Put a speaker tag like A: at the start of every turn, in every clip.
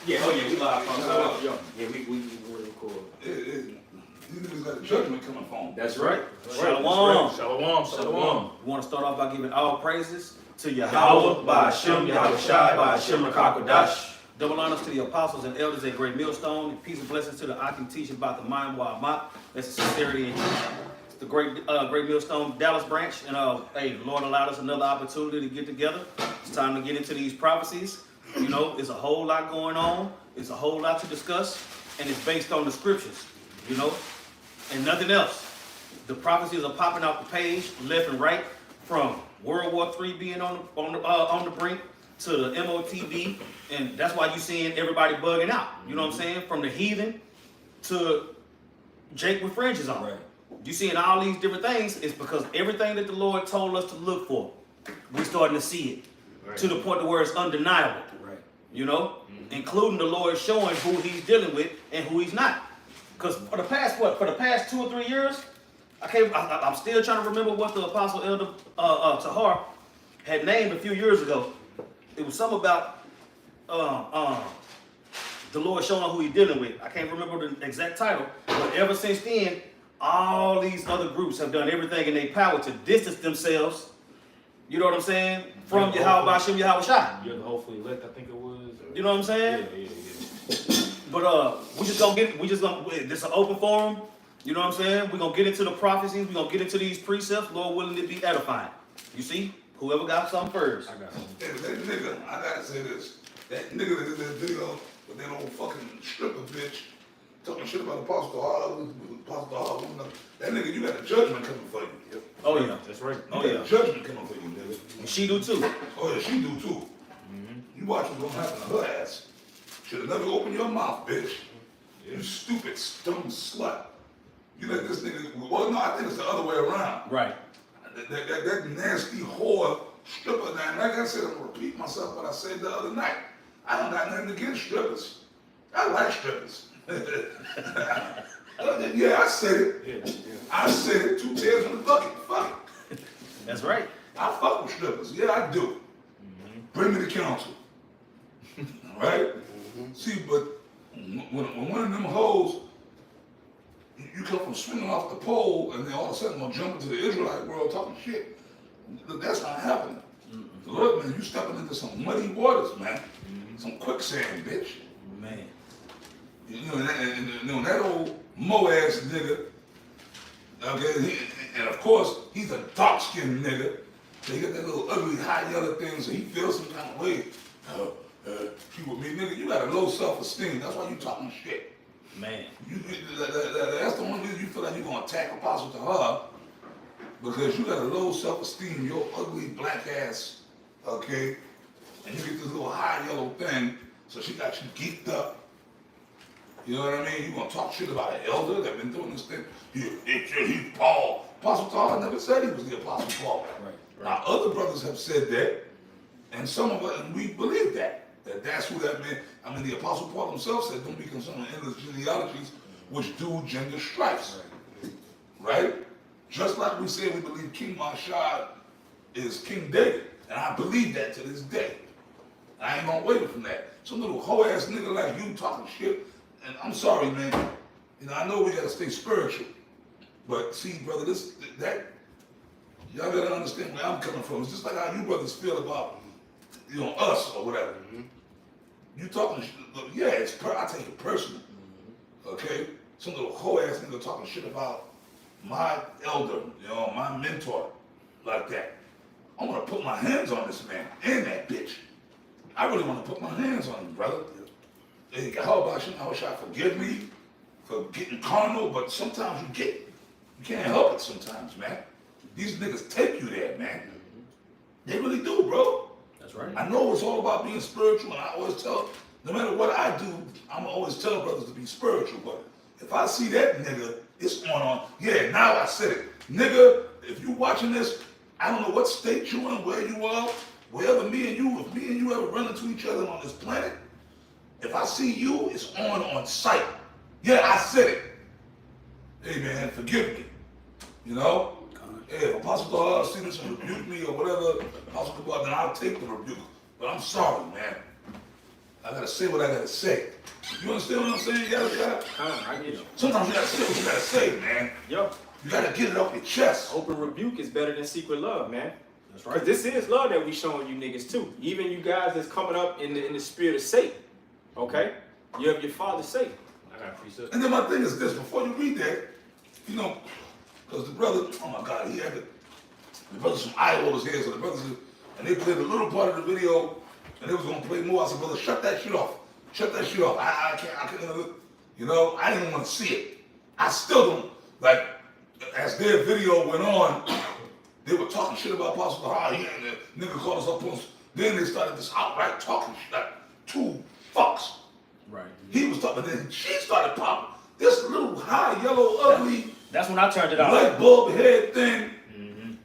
A: Yeah, oh yeah, we live from
B: Yeah, we record.
C: These niggas got the judgment coming from.
B: That's right.
A: Shalom.
B: Shalom.
A: We want to start off by giving all praises to Yahweh, by Hashem, Yahweh Shai, by Hashem Rakakodash. Double honors to the apostles and elders at Great Millstone, and peace and blessings to the Akim teaching about the mind wa amat. That's sincerity and truth. It's the Great Millstone Dallas branch, and hey, the Lord allowed us another opportunity to get together. It's time to get into these prophecies. You know, there's a whole lot going on. It's a whole lot to discuss, and it's based on the scriptures. You know, and nothing else. The prophecies are popping off the page left and right, from World War III being on the brink to the MOTB, and that's why you're seeing everybody bugging out. You know what I'm saying? From the heathen to Jake with fringes on.
B: Right.
A: You seeing all these different things. It's because everything that the Lord told us to look for, we're starting to see it to the point to where it's undeniable.
B: Right.
A: You know, including the Lord showing who He's dealing with and who He's not. Because for the past 2 or 3 years, I'm still trying to remember what the Apostle Elder Tahar had named a few years ago. It was something about the Lord showing who He's dealing with. I can't remember the exact title, but ever since then, all these other groups have done everything in their power to distance themselves, you know what I'm saying, from Yahweh Hashem Yahweh Shai.
B: You're the hopefully elect, I think it was.
A: You know what I'm saying?
B: Yeah.
A: But this is an open forum. You know what I'm saying? We're gonna get into the prophecies, we're gonna get into these precepts, Lord willing to be edifying. You see? Whoever got something first.
B: I got some.
C: Hey, that nigga, I gotta say this. That nigga that did that video with that old fucking stripper bitch talking shit about Apostle Hall, that nigga, you got a judgment coming for you.
A: Oh yeah.
B: That's right.
A: Oh
C: You
A: yeah.
C: got a judgment coming for you, nigga.
A: And she do too.
C: Oh yeah, she do too. You watch what's gonna happen to her ass. Should have never opened your mouth, bitch. You stupid, dumb slut. You let this nigga, well no, I think it's the other way around.
A: Right.
C: That nasty whore stripper down. Like I said, I'm gonna repeat myself what I said the other night. I don't got nothing against strippers. I like strippers. Yeah, I said it.
B: Yeah.
C: I said it. 2 tails in the bucket. Fuck it.
A: That's right.
C: I fuck with strippers. Yeah, I do. Bring me to council. Right? See, but when one of them hoes, you come from swinging off the pole and then all of a sudden gonna jump into the Israelite world talking shit. That's not happening. Look, man, you stepping into some muddy waters, man. Some quicksand, bitch.
A: Man.
C: You know, that old Moaz nigga, okay, and of course, he's a dark-skinned nigga. So he got that little ugly high yellow thing, so he feels some kind of way. She with me, nigga, you got a low self-esteem. That's why you talking shit.
A: Man.
C: That's the only reason you feel like you're gonna attack Apostle to her, because you got a low self-esteem, your ugly black ass, okay? And you get this little high yellow thing, so she got you geeked up. You know what I mean? You gonna talk shit about an elder that been doing this thing. He's Paul. Apostle Paul never said he was the Apostle Paul.
B: Right.
C: Now other brothers have said that, and some of us, and we believe that's who that man. I mean, the Apostle Paul himself said, "Don't be concerned with endless genealogies, which do gender strifes." Right? Just like we say we believe King Mashad is King David, and I believe that to this day. I ain't gonna waver from that. Some little hoe ass nigga like you talking shit, and I'm sorry, man. You know, I know we gotta stay spiritual, but see, brother, y'all gotta understand where I'm coming from. It's just like how you brothers feel about, you know, us or whatever. You talking shit, look, yeah, I take it personal. Okay? Some little hoe ass nigga talking shit about my elder, you know, my mentor, like that. I wanna put my hands on this man and that bitch. I really wanna put my hands on him, brother. Hey, how about you? How should I forgive me for getting carnal? But sometimes you can't help it sometimes, man. These niggas take you there, man. They really do, bro.
A: That's right.
C: I know it's all about being spiritual, and I always tell, no matter what I do, I'm always tell brothers to be spiritual. But if I see that nigga, it's on. Yeah, now I said it. Nigga, if you watching this, I don't know what state you in, where you are, wherever if me and you ever run into each other on this planet, if I see you, it's on sight. Yeah, I said it. Hey man, forgive me. You know? Hey, if Apostle Paul see this and rebuke me or whatever, Apostle Paul, then I'll take the rebuke. But I'm sorry, man. I gotta gotta say what I gotta say. You understand what I'm saying?
B: I get you.
C: Sometimes you gotta say what you gotta say, man.
B: Yo,
C: You gotta get it off your chest.
B: open rebuke is better than secret love, man.
A: That's
B: Because
A: right.
B: this is love that we showing you niggas too. Even you guys that's coming up in the spirit of Satan. Okay? You have your father's sake. I got a precept.
C: And then my thing is this, before you read that, you know, because the brother, oh my God, he had the brother some eye rollers here, so the brothers, and they played a little part of the video, and they was gonna play more. I said, brother, shut that shit off. Shut that shit off. I can't, you know, I didn't even want to see it. I still don't, like, as their video went on, they were talking shit about Apostle Tahar. He and the nigga called us up on, then they started this outright talking shit, like, two fucks.
A: Right.
C: He was talking, then she started popping. This little high, yellow, ugly,
A: That's when I turned it off.
C: light bulb head thing.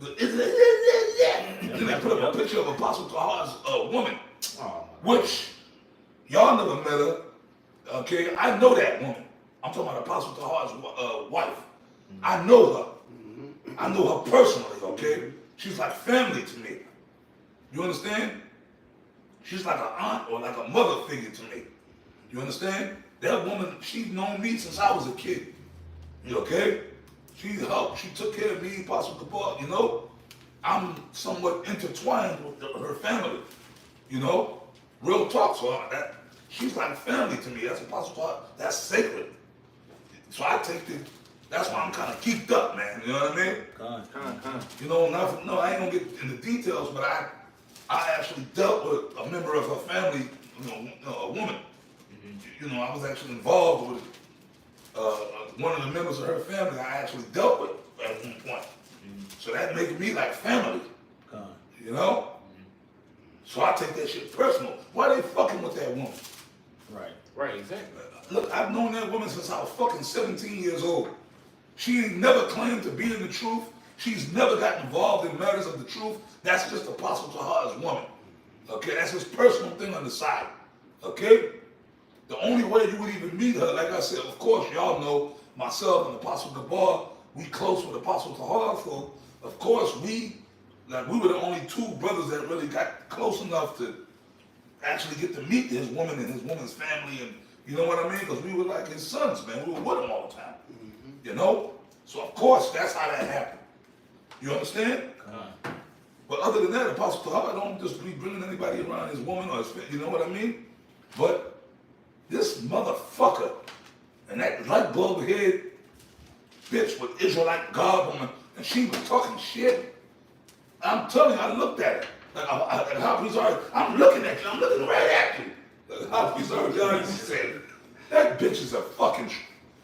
C: Then they put up a picture of Apostle Tahar's woman,
B: Oh,
C: which y'all never met her. Okay, I know that woman. I'm talking about Apostle Tahar's wife. I know her. I know her personally. Okay, she's like family to me. You understand? She's like an aunt or like a mother figure to me. You understand? That woman, she's known me since I was a kid. You okay? She helped, she took care of me, Apostle Kabal, you know? I'm somewhat intertwined with her family, you know? Real talk, so that she's like family to me. That's Apostle Kabal, that's sacred. So I take the, that's why I'm kind of keeped up, man, you know what I mean?
B: Con.
C: You know, no, I ain't gonna get into details, but I actually dealt with a member of her family, you know, a woman. You know, I was actually involved with one of the members of her family I actually dealt with at one point. So that made me like family, you know? So I take that shit personal. Why they fucking with that woman?
A: Right.
B: Right, exactly.
C: Look, I've known that woman since I was fucking 17 years old. She ain't never claimed to be in the truth. She's never got involved in matters of the truth. That's just Apostle Tahar's woman. Okay, that's his personal thing on the side. Okay? The only way you would even meet her, like I said, of course, y'all know myself and Apostle Gabar, we close with Apostle Tahar, so of course we were the only two brothers that really got close enough to actually get to meet his woman and his woman's family, and you know what I mean? Because we were like his sons, man. We were with him all the time. You know? So of course, that's how that happened. You understand? But other than that, Apostle Tahar don't just be bringing anybody around his woman or his family, you know what I mean? But this motherfucker and that light bulb head bitch with Israelite garb on, and she was talking shit. I'm telling you, I looked at it. Like, and Hafiz already, I'm looking at you, I'm looking right at you. Like, Hafiz already said, that bitch is a fucking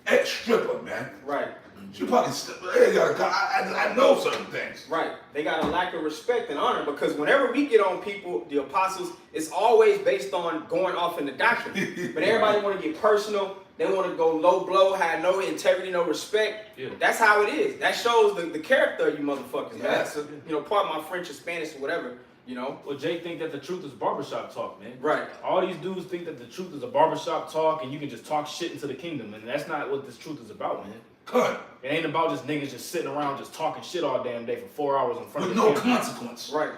C: ex-stripper, man.
B: Right.
C: She probably, I know certain things.
B: Right. They got a lack of respect and honor because whenever we get on people, the apostles, it's always based on going off in the doctrine. But everybody want to get personal. They want to go low blow, have no integrity, no respect.
A: Yeah.
B: That's how it is. That shows the character of you motherfuckers, man.
C: Yeah.
B: So, you know, pardon my French or Spanish or whatever, you know.
D: Well, Jay think that the truth is barbershop talk, man.
B: Right.
D: All these dudes think that the truth is a barbershop talk and you can just talk shit into the kingdom. And that's not what this truth is about, man.
C: Cut.
D: It ain't about just niggas just sitting around just talking shit all damn day for 4 hours in front
C: With
D: of the
C: no
D: camera.
C: consequence.
B: Right.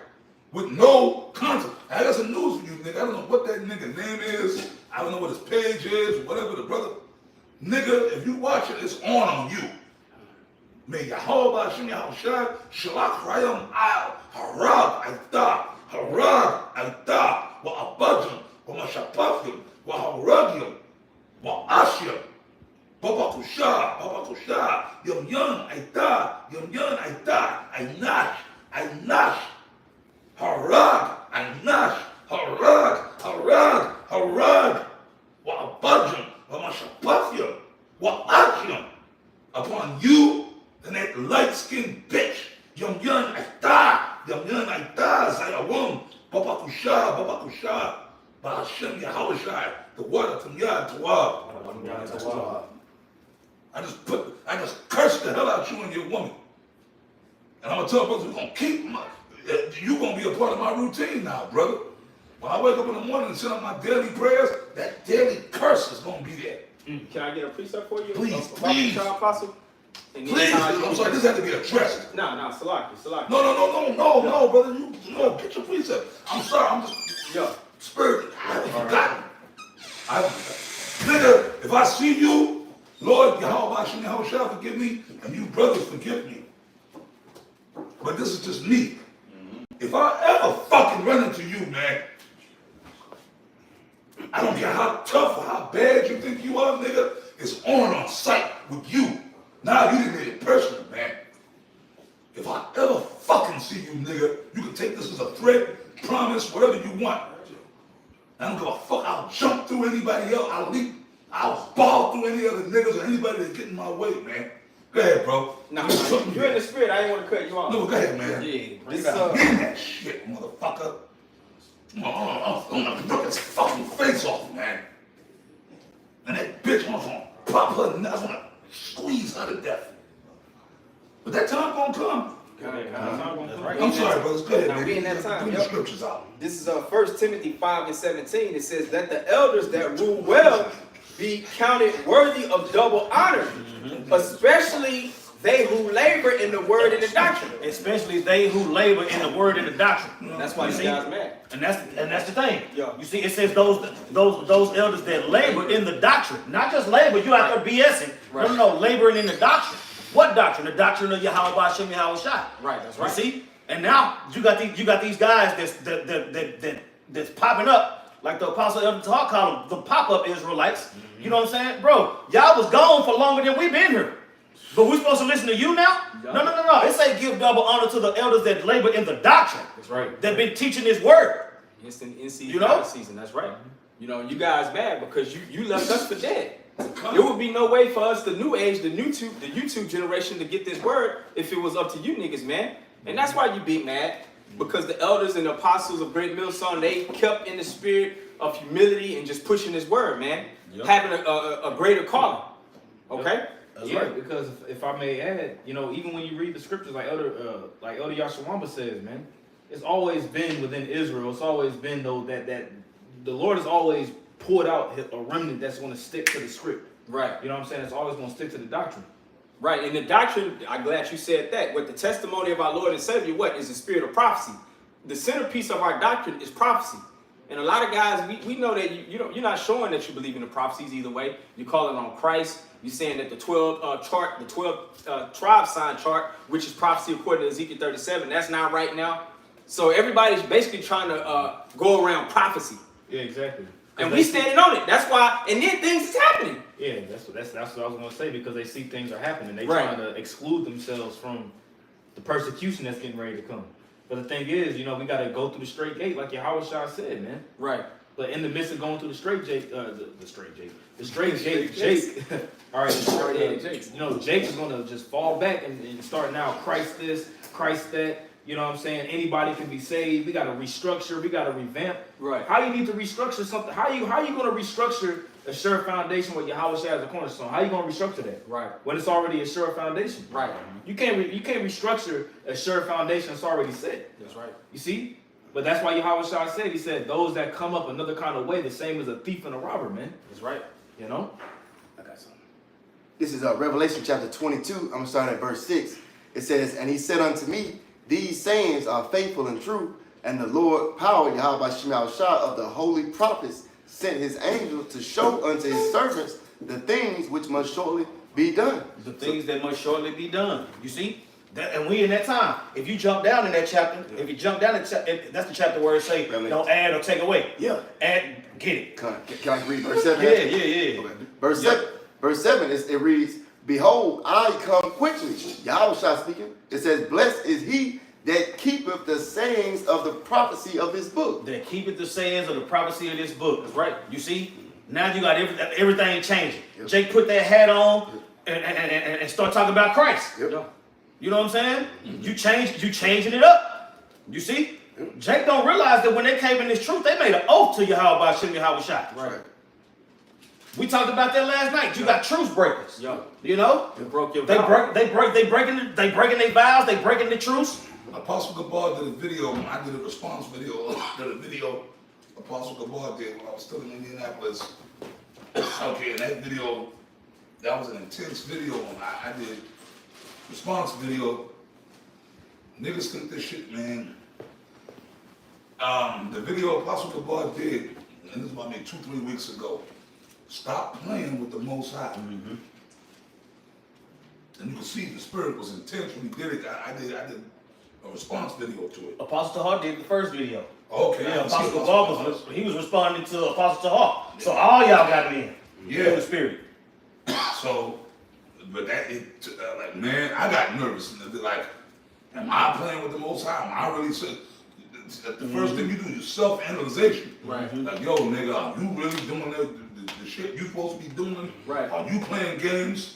C: With no consequence. I got some news for you, nigga. I don't know what that nigga name is. I don't know what his page is, whatever the brother. Nigga, if you watch it, it's on you. May Yahweh Hashem Yahushua Shalak Rayam Al Harab Aita Wa Abajam Wa Mashapafim Wa Haragyam Wa Ashyam Baba Kusha Yom Aita Ainash Harag Wa Abajam Wa Mashapafim Wa Ashyam upon you and that light-skinned bitch, Yom Aita Zayawum, Baba Kusha, Ba'ashem Yahushai, the word of Tamyad Tawab. I just cursed the hell out you and your woman. And I'm gonna tell brothers, you're gonna be a part of my routine now, brother. When I wake up in the morning and send up my daily prayers, that daily curse is gonna be there.
B: Can I get a precept for you?
C: Please,
B: About
C: please.
B: the child apostle? And then
C: Please,
B: how you-
C: I'm sorry, this has to be addressed.
B: No, Salaki.
C: No, brother, get your precept. I'm sorry, I'm just
B: Yo,
C: spirited. I haven't forgotten. Nigga, if I see you, Lord, Yahweh shall forgive me, and you brothers forgive me. But this is just me. If I ever fucking run into you, man, I don't care how tough or how bad you think you are, nigga, it's on sight with you. Now you done made it personal, man. If I ever fucking see you, nigga, you can take this as a threat, promise, whatever you want. I don't give a fuck. I'll jump through anybody else. I'll ball through any other niggas or anybody that get in my way, man. Go ahead, bro.
B: Nah, you're in the spirit. I didn't want to cut you off.
C: No, go ahead, man.
A: Yeah,
B: This,
C: Get in that shit, motherfucker. I'm gonna rip his fucking face off, man. And that bitch, I'm gonna pop her and I was gonna squeeze her to death. But that time gonna come.
A: That's right.
C: I'm sorry, brothers. Go ahead,
B: Now,
C: man.
B: we in that time,
C: Bring the
B: yep.
C: scriptures out.
B: This is 1 Timothy 5:17. It says, "Let the elders that rule well be counted worthy of double honor, especially they who labor in the word and the doctrine."
A: Especially they who labor in the word and the doctrine.
B: That's why
A: You
B: you
A: see?
B: guys mad.
A: And that's the thing.
B: Yeah.
A: You see, it says those elders that labor in the doctrine, not just labor. You out there BSing.
B: Right.
A: No, laboring in the doctrine. What doctrine? The doctrine of Yahweh Hashem Yahweh Shai.
B: Right, that's right.
A: You see, and now you got these guys that's popping up like the Apostle Elder Talk called them, the pop-up Israelites. You know what I'm saying, bro? Y'all was gone for longer than we've been here. But we supposed to listen to you now?
B: Yeah.
A: No. It say give double honor to the elders that labor in the doctrine.
B: That's right.
A: That been teaching this word.
B: It's in season,
A: You know?
B: out of season. That's right. You know, you guys mad because you left us for dead. There would be no way for us, the new age, the YouTube generation, to get this word if it was up to you niggas, man. And that's why you be mad, because the elders and the apostles of Great Millstone, they kept in the spirit of humility and just pushing this word, man.
A: Yep.
B: Having a greater calling. Okay?
A: That's
D: Yeah,
A: right.
D: because if I may add, you know, even when you read the scriptures, like Elder Yashawamba says, man, it's always been within Israel. It's always been though that the Lord has always poured out a remnant that's going to stick to the script.
B: Right.
D: You know what I'm saying? It's always going to stick to the doctrine.
B: Right, and the doctrine, I'm glad you said that. With the testimony of our Lord and Savior, what is the spirit of prophecy? The centerpiece of our doctrine is prophecy. And a lot of guys, we know that you're not showing that you believe in the prophecies either way. You're calling on Christ. You're saying that the 12 tribe sign chart, which is prophecy according to Ezekiel 37, that's not right now. So everybody's basically trying to go around prophecy.
D: Yeah, exactly.
B: And we standing on it. That's why, and then things is happening.
D: Yeah, that's what I was going to say, because they see things are happening. They
B: Right.
D: trying to exclude themselves from the persecution that's getting ready to come. But the thing is, you know, we got to go through the straight gate, like Yahweh Shah said, man.
B: Right.
D: But in the midst of going through the straight gate, the straight gate,
B: Jake.
D: all right,
B: Straight Jake.
D: you know, Jake is going to just fall back and start now, Christ this, Christ that. You know what I'm saying? Anybody can be saved. We got to restructure. We got to revamp.
B: Right.
D: How you need to restructure something? How you going to restructure a sure foundation with Yahweh Shah as a cornerstone? How you going to restructure that?
B: Right.
D: When it's already a sure foundation.
B: Right.
D: You can't restructure a sure foundation that's already set.
B: That's right.
D: You see? But that's why Yahweh Shah said, he said, those that come up another kind of way, the same as a thief and a robber, man.
B: That's right.
D: You know?
E: I got something. This is Revelation chapter 22. I'm going to start at verse 6. It says, "And he said unto me, these sayings are faithful and true, and the Lord power, Yahweh Shemel Shah of the holy prophets, sent his angel to show unto his servants the things which must shortly be done."
A: The things that must shortly be done. You see? That, and we in that time. If you jump down in that chapter, that's the chapter where it say,
E: Revelation.
A: don't add or take away.
E: Yeah.
A: Add, get it.
E: Can I read verse 7?
A: Yeah.
E: Okay. Verse 7, it reads, "Behold, I come quickly." Yahweh Shah speaking. It says, "Blessed is he that keepeth the sayings of the prophecy of this book."
A: That keepeth the sayings of the prophecy of this book. That's right. You see? Now you got everything changing.
E: Yep.
A: Jake put that hat on and start talking about Christ.
E: Yep.
A: You know what I'm saying? You changing it up. You see? Jake don't realize that when they came in this truth, they made an oath to Yahweh Hashem Yahweh Shai.
E: Right.
A: We talked about that last night. You got truth breakers.
B: Yeah.
A: You know?
B: You broke your
A: They
B: vow.
A: breaking their vows, they breaking the truths.
C: Apostle Gabar did a video, I did a response video, Apostle Gabar did when I was still in Indianapolis. Okay, and that video, that was an intense video, and I did response video. Niggas think this shit, man. The video Apostle Gabar did, and this was about maybe 2-3 weeks ago, stop playing with the Most High. And you can see the spirit was intense when he did it. I did a response video to it.
A: Apostle Tahar did the first video.
C: Okay.
A: Yeah, Apostle Tahar he was responding to Apostle Tahar. So all y'all got it in.
C: Yeah.
A: The spirit.
C: So, but like, man, I got nervous. Like, am I playing with the Most High? Am I really? The first thing you do is self-analyzation.
B: Right.
C: Like, yo, nigga, are you really doing the shit you supposed to be doing?
B: Right.
C: Are you playing games?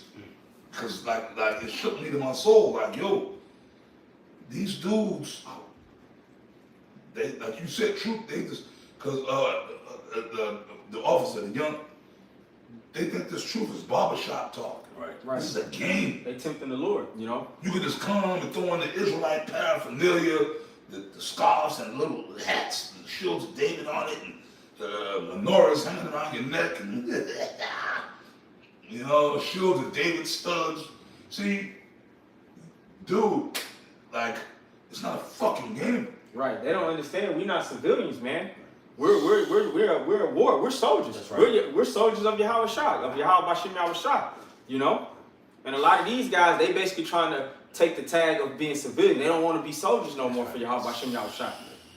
C: Cause like it shook me to my soul. Like, yo, these dudes, they, like you said, truth. They just, cause the officer, the young, they think this truth is barbershop talk.
B: Right.
C: This is a game.
B: They tempting the Lord, you know.
C: You could just come and throw in the Israelite paraphernalia, the scarves and little hats, and the shields of David on it, and the menorahs hanging around your neck, and you know, shields of David studs. See, dude, like, it's not a fucking game.
B: Right. They don't understand. We're not civilians, man. We're at war. We're soldiers.
A: That's right.
B: We're soldiers of Yahweh Shah, of Yahweh Bashim Yahweh Shah. You know? And a lot of these guys, they basically trying to take the tag of being civilian. They don't want to be soldiers no more for Yahweh Bashim Yahweh Shah.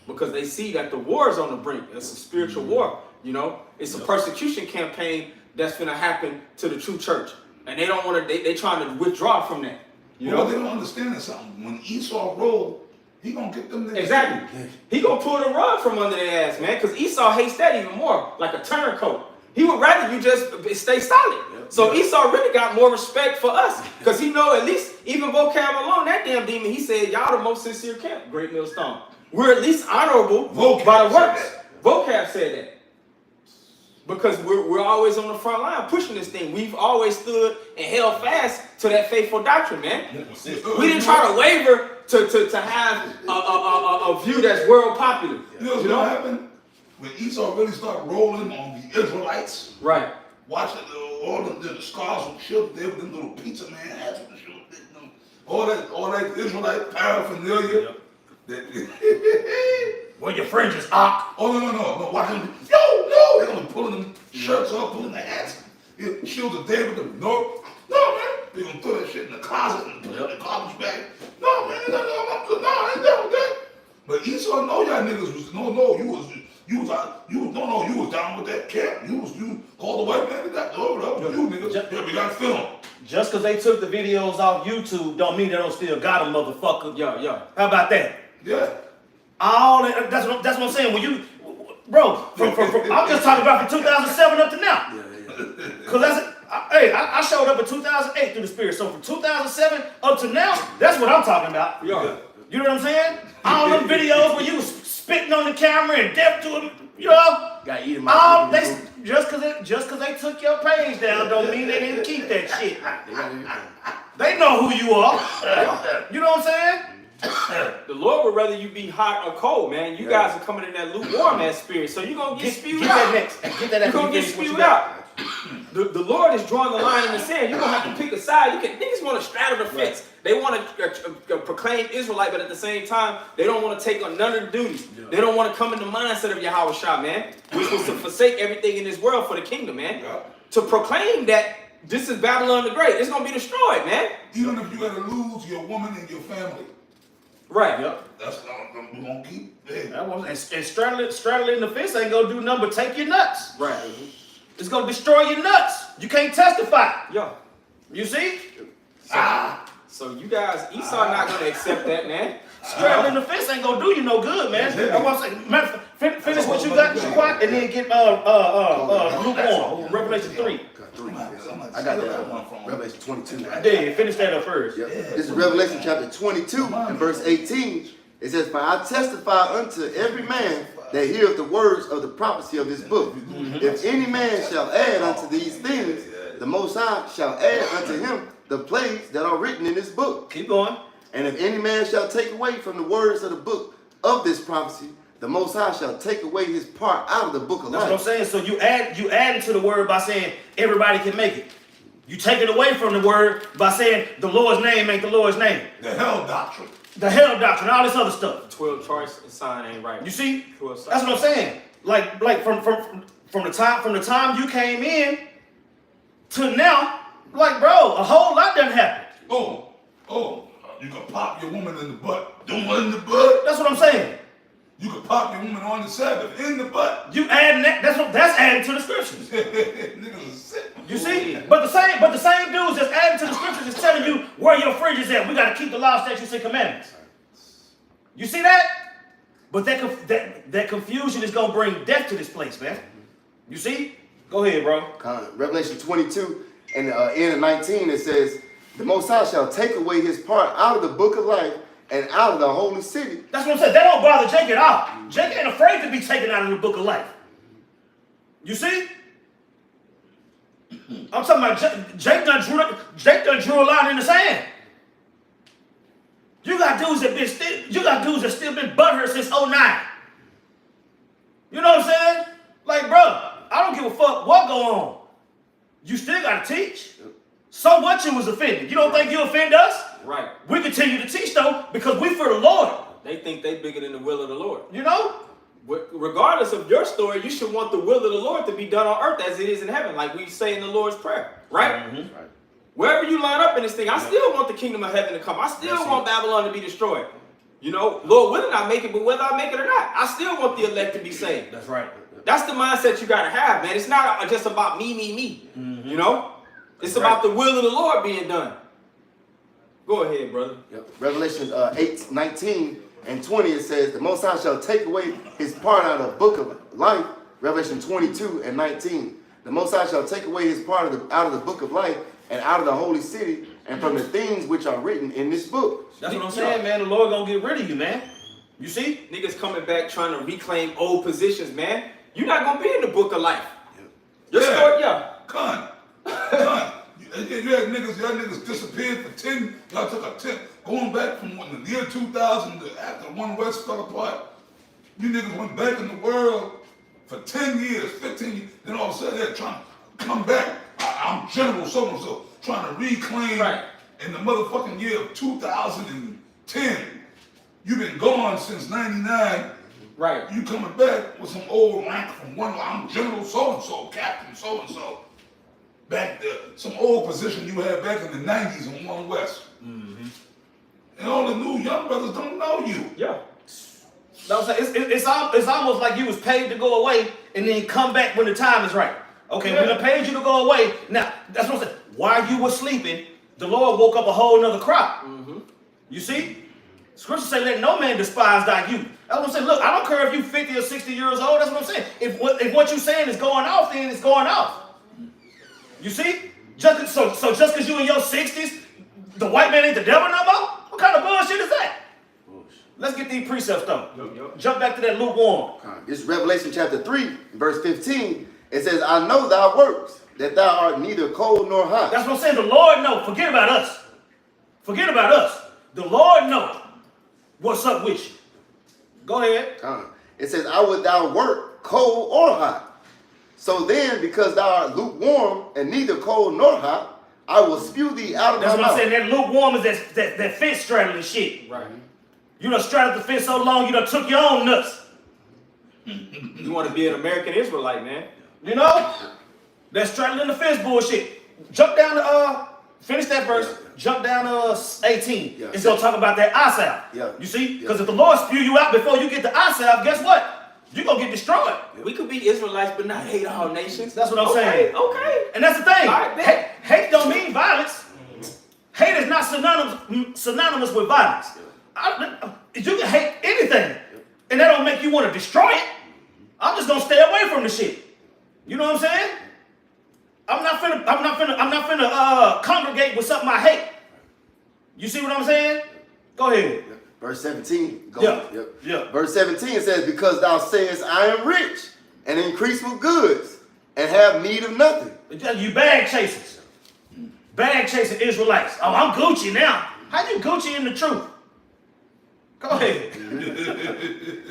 B: Because they see that the war is on the brink. It's a spiritual war. You know? It's a persecution campaign that's gonna happen to the true church. And they don't want to, they trying to withdraw from that. You
C: Well,
B: know?
C: they don't understand something. When Esau rolled, he gonna get them niggas.
B: Exactly. He gonna pull the rug from under their ass, man, because Esau hates that even more, like a turncoat. He would rather you just stay solid. So Esau really got more respect for us, because he know at least, even vocab alone, that damn demon, he said, y'all the most sincere camp, Great Millstone. We're at least honorable by the works. Vocab said that. Because we're always on the front line pushing this thing. We've always stood and held fast to that faithful doctrine, man. We didn't try to waver to have a view that's world popular.
C: You know what's gonna happen? When Esau really start rolling on the Israelites,
B: Right.
C: watching all the scars and shit, they with them little pizza man hats with the shit, all that Israelite paraphernalia.
A: Where your fringes, Ock?
C: Oh no! Watch them. No! They're gonna pulling them shirts up, pulling the hats, shields of David. No, man! They're gonna throw that shit in the closet and put it in the garbage bag. No, man! No! I ain't done with that. But Esau, know y'all niggas was you was down with that camp. You called the white man to that. You niggas. Yeah, we got film.
A: Just because they took the videos off YouTube don't mean they don't still got them, motherfucker.
B: Yeah.
A: How about that?
C: Yeah.
A: All that, that's what I'm saying. When you, bro, from I'm just talking about from 2007 up to now. Cause I showed up in 2008 through the Spirit. So from 2007 up to now, that's what I'm talking about.
B: Yeah.
A: You know what I'm saying? All them videos where you was spitting on the camera and deaf to them, you know.
E: Got eating my food.
A: Just cause they took your page down don't mean they didn't keep that shit. They know who you are. You know what I'm saying?
B: The Lord would rather you be hot or cold, man. You guys are coming in that lukewarm ass spirit, so you're gonna get spewed
A: Get
B: out.
A: that next. Get that
B: You're
A: after
B: gonna
A: you
B: get
A: finish what you
B: spewed
A: got.
B: out. The Lord is drawing the line in the sand. You're gonna have to pick a side. Niggas want to straddle the fence. They want to proclaim Israelite, but at the same time, they don't want to take on none of the duties. Yeah. They don't want to come in the mindset of Yahweh Shah, man, which was to forsake everything in this world for the kingdom, man. Yeah. To proclaim that this is Babylon the Great. It's gonna be destroyed, man.
C: Even if you gotta lose your woman and your family.
B: Right.
A: Yep.
C: That's what we're gonna keep. Hey.
A: And straddling the fence ain't gonna do nothing but take your nuts.
B: Right.
A: It's gonna destroy your nuts. You can't testify.
B: Yeah.
A: You see?
B: So you guys, Esau not gonna accept that, man.
A: Straddling the fence ain't gonna do you no good, man. I want to say, finish what you got, Shaquat, and then get lukewarm. Revelation 3.
E: I got that one from Revelation 22.
A: Yeah, finish that up first.
E: Yep. This is Revelation chapter 22 and verse 18. It says, "For I testify unto every man that heareth the words of the prophecy of this book. If any man shall add unto these things, the Most High shall add unto him the plagues that are written in this book.
A: Keep going.
E: And if any man shall take away from the words of the book of this prophecy, the Most High shall take away his part out of the book of life."
A: That's what I'm saying. So you add to the word by saying everybody can make it. You take it away from the word by saying the Lord's name ain't the Lord's name.
C: The hell doctrine.
A: The hell doctrine, all this other stuff.
B: 12 charts and sign ain't right.
A: You see?
B: 12 sign.
A: That's what I'm saying. Like from from the time you came in to now, like, bro, a whole lot done happened.
C: You can pop your woman in the butt. Don't in the butt.
A: That's what I'm saying.
C: You can pop your woman on the Sabbath in the butt.
A: You adding that? That's adding to the scriptures.
C: Niggas are sick.
A: You see? But the same dudes that's adding to the scriptures is telling you where your fridge is at. We got to keep the law, statutes, and commandments. You see that? But that confusion is gonna bring death to this place, man. You see? Go ahead, bro.
E: Revelation 22 and end of 19, it says, the Most High shall take away his part out of the book of life and out of the holy city.
A: That's what I'm saying. That don't bother Jake at all. Jake ain't afraid to be taken out of the book of life. You see? I'm talking about Jake done drew a line in the sand. You got dudes that still been butthurt since 09. You know what I'm saying? Like, bro, I don't give a fuck what go on. You still gotta teach. So what you was offended? You don't think you offend us?
B: Right.
A: We continue to teach though because we for the Lord.
B: They think they bigger than the will of the Lord.
A: You know?
B: Regardless of your story, you should want the will of the Lord to be done on earth as it is in heaven, like we say in the Lord's Prayer, right?
A: Mm-hmm.
E: Right.
B: Wherever you line up in this thing, I still want the kingdom of heaven to come. I still want Babylon to be destroyed. You know, Lord willing I make it, but whether I make it or not, I still want the elect to be saved.
A: That's right.
B: That's the mindset you gotta have, man. It's not just about me.
A: Mm-hmm.
B: You know? It's about the will of the Lord being done. Go ahead, brother.
E: Yep. Revelation 8, 19 and 20, it says, the Most High shall take away his part out of the book of life. Revelation 22 and 19. The Most High shall take away his part out of the book of life and out of the holy city and from the things which are written in this book.
A: That's what I'm saying, man. The Lord gonna get rid of you, man. You see?
B: Niggas coming back trying to reclaim old positions, man. You're not gonna be in the book of life. Your story, yeah.
C: Con. You had niggas disappeared for 10, y'all took a 10, going back from the year 2000 to after One West fell apart. You niggas went back in the world for 10 years, 15 years, then all of a sudden they're trying to come back. I'm General so-and-so, trying to reclaim in the motherfucking year of 2010. You've been gone since 99.
B: Right.
C: You coming back with some old rank from one, I'm General so-and-so, Captain so-and-so. Back there, some old position you had back in the 90s on One West. Mm-hmm. And all the new young brothers don't know you.
B: Yeah.
A: No, it's almost like you was paid to go away and then come back when the time is right. Okay, when I paid you to go away, now that's what I'm saying. While you were sleeping, the Lord woke up a whole nother crop. Mm-hmm. You see? Scripture say, let no man despise thy youth. That's what I'm saying. Look, I don't care if you 50 or 60 years old. That's what I'm saying. If what you're saying is going off, then it's going off. You see? Just because you in your 60s, the white man ain't the devil no more? What kind of bullshit is that? Let's get these precepts though. Yep. Jump back to that lukewarm.
E: This is Revelation chapter 3, verse 15. It says, I know thy works, that thou art neither cold nor hot.
A: That's what I'm saying. The Lord knows. Forget about us. Forget about us. The Lord knows what's up with you. Go ahead.
E: It says, I would thou work cold or hot. So then, because thou art lukewarm and neither cold nor hot, I will spew thee out of my mouth.
A: That's what I'm saying. That lukewarm is that fence straddling shit.
B: Right.
A: You done straddled the fence so long, you done took your own nuts.
B: You want to be an American Israelite, man.
A: You know? That straddling the fence bullshit. Jump down to, finish that verse. Yeah. Jump down to 18. Yeah. It's going to talk about that eye salve.
E: Yeah.
A: You see? Because if the Lord spew you out before you get the eye salve, guess what? You're going to get destroyed.
B: We could be Israelites, but not hate all nations.
A: That's what I'm saying.
B: Okay.
A: And that's the thing.
B: Right,
A: hate don't mean violence. Hate is not synonymous with violence. You can hate anything, and that don't make you want to destroy it. I'm just going to stay away from the shit. You know what I'm saying? I'm not finna congregate with something I hate. You see what I'm saying? Go ahead.
E: Verse 17.
A: Yeah.
E: Verse 17 says, because thou sayest, I am rich and increase with goods and have need of nothing.
A: You bag chasers. Bag chasing Israelites. Oh, I'm Gucci now. How you Gucci in the truth? Go ahead.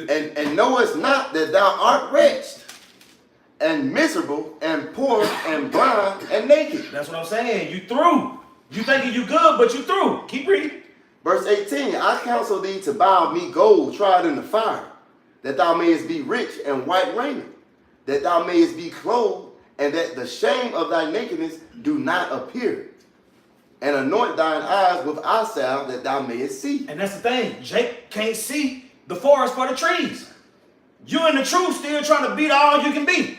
E: and knowest not that thou art wretched and miserable and poor and blind and naked.
A: That's what I'm saying. You through. You thinking you good, but you through. Keep reading.
E: Verse 18, I counsel thee to buy me gold tried in the fire, that thou mayest be rich and white raiment, that thou mayest be clothed, and that the shame of thy nakedness do not appear. And anoint thine eyes with eye salve, that thou mayest see.
A: And that's the thing. Jake can't see the forest for the trees. You in the truth still trying to be all you can be.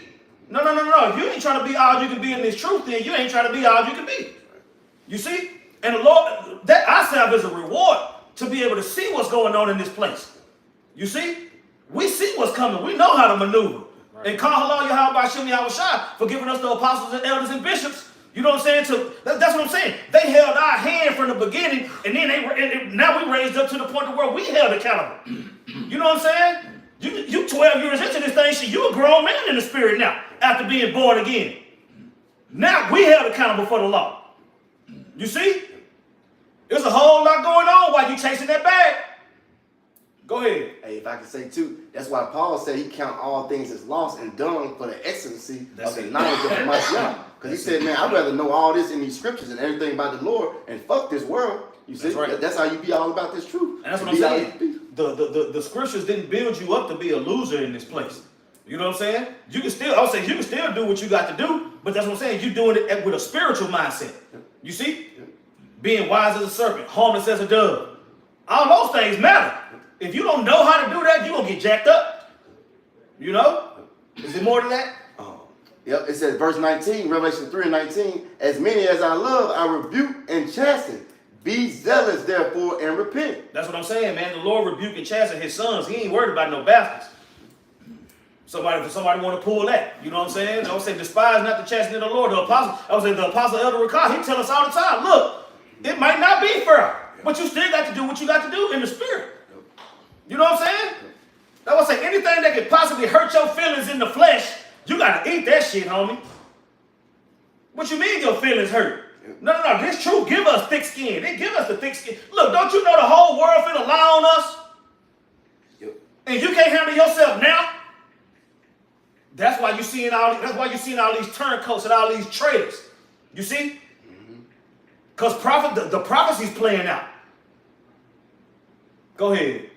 A: No. If you ain't trying to be all you can be in this truth, then you ain't trying to be all you can be. You see? And the Lord, that eye salve is a reward to be able to see what's going on in this place. You see? We see what's coming. We know how to maneuver. Right. And call halal Yahweh B'Shem Yahweh Shai for giving us the apostles and elders and bishops. You know what I'm saying? That's what I'm saying. They held our hand from the beginning, and then now we raised up to the point where we held accountable. You know what I'm saying? You 12 years into this thing, shit, you a grown man in the spirit now, after being born again. Now we held accountable for the law. You see? There's a whole lot going on while you chasing that bag. Go ahead.
E: Hey, if I can say too, that's why Paul said he count all things as lost and dung for the excellency of the knowledge of the Messiah. Because he said, man, I'd rather know all this in these scriptures and everything about the Lord and fuck this world. You see? That's right. That's how you be all about this truth.
A: And that's what I'm saying. The scriptures didn't build you up to be a loser in this place. You know what I'm saying? You can still do what you got to do, but that's what I'm saying. You're doing it with a spiritual mindset. You see? Being wise as a serpent, harmless as a dove. All those things matter. If you don't know how to do that, you're going to get jacked up. You know? Is there more than that?
E: Yep, it says verse 19, Revelation 3 and 19, as many as I love, I rebuke and chasten. Be zealous, therefore, and repent.
A: That's what I'm saying, man. The Lord rebuke and chasten his sons. He ain't worried about no bastards. Somebody want to pull that. You know what I'm saying? I would say, despise not the chastening of the Lord. The apostle Elder Rakah, he tell us all the time, look, it might not be fair, but you still got to do what you got to do in the spirit. You know what I'm saying? I would say, anything that could possibly hurt your feelings in the flesh, you got to eat that shit, homie. What you mean your feelings hurt? No. This truth give us thick skin. They give us the thick skin. Look, don't you know the whole world finna lie on us? Yep. And you can't handle yourself now? That's why you seeing all these turncoats and all these traitors. You see? Because the prophecy's playing out. Go ahead.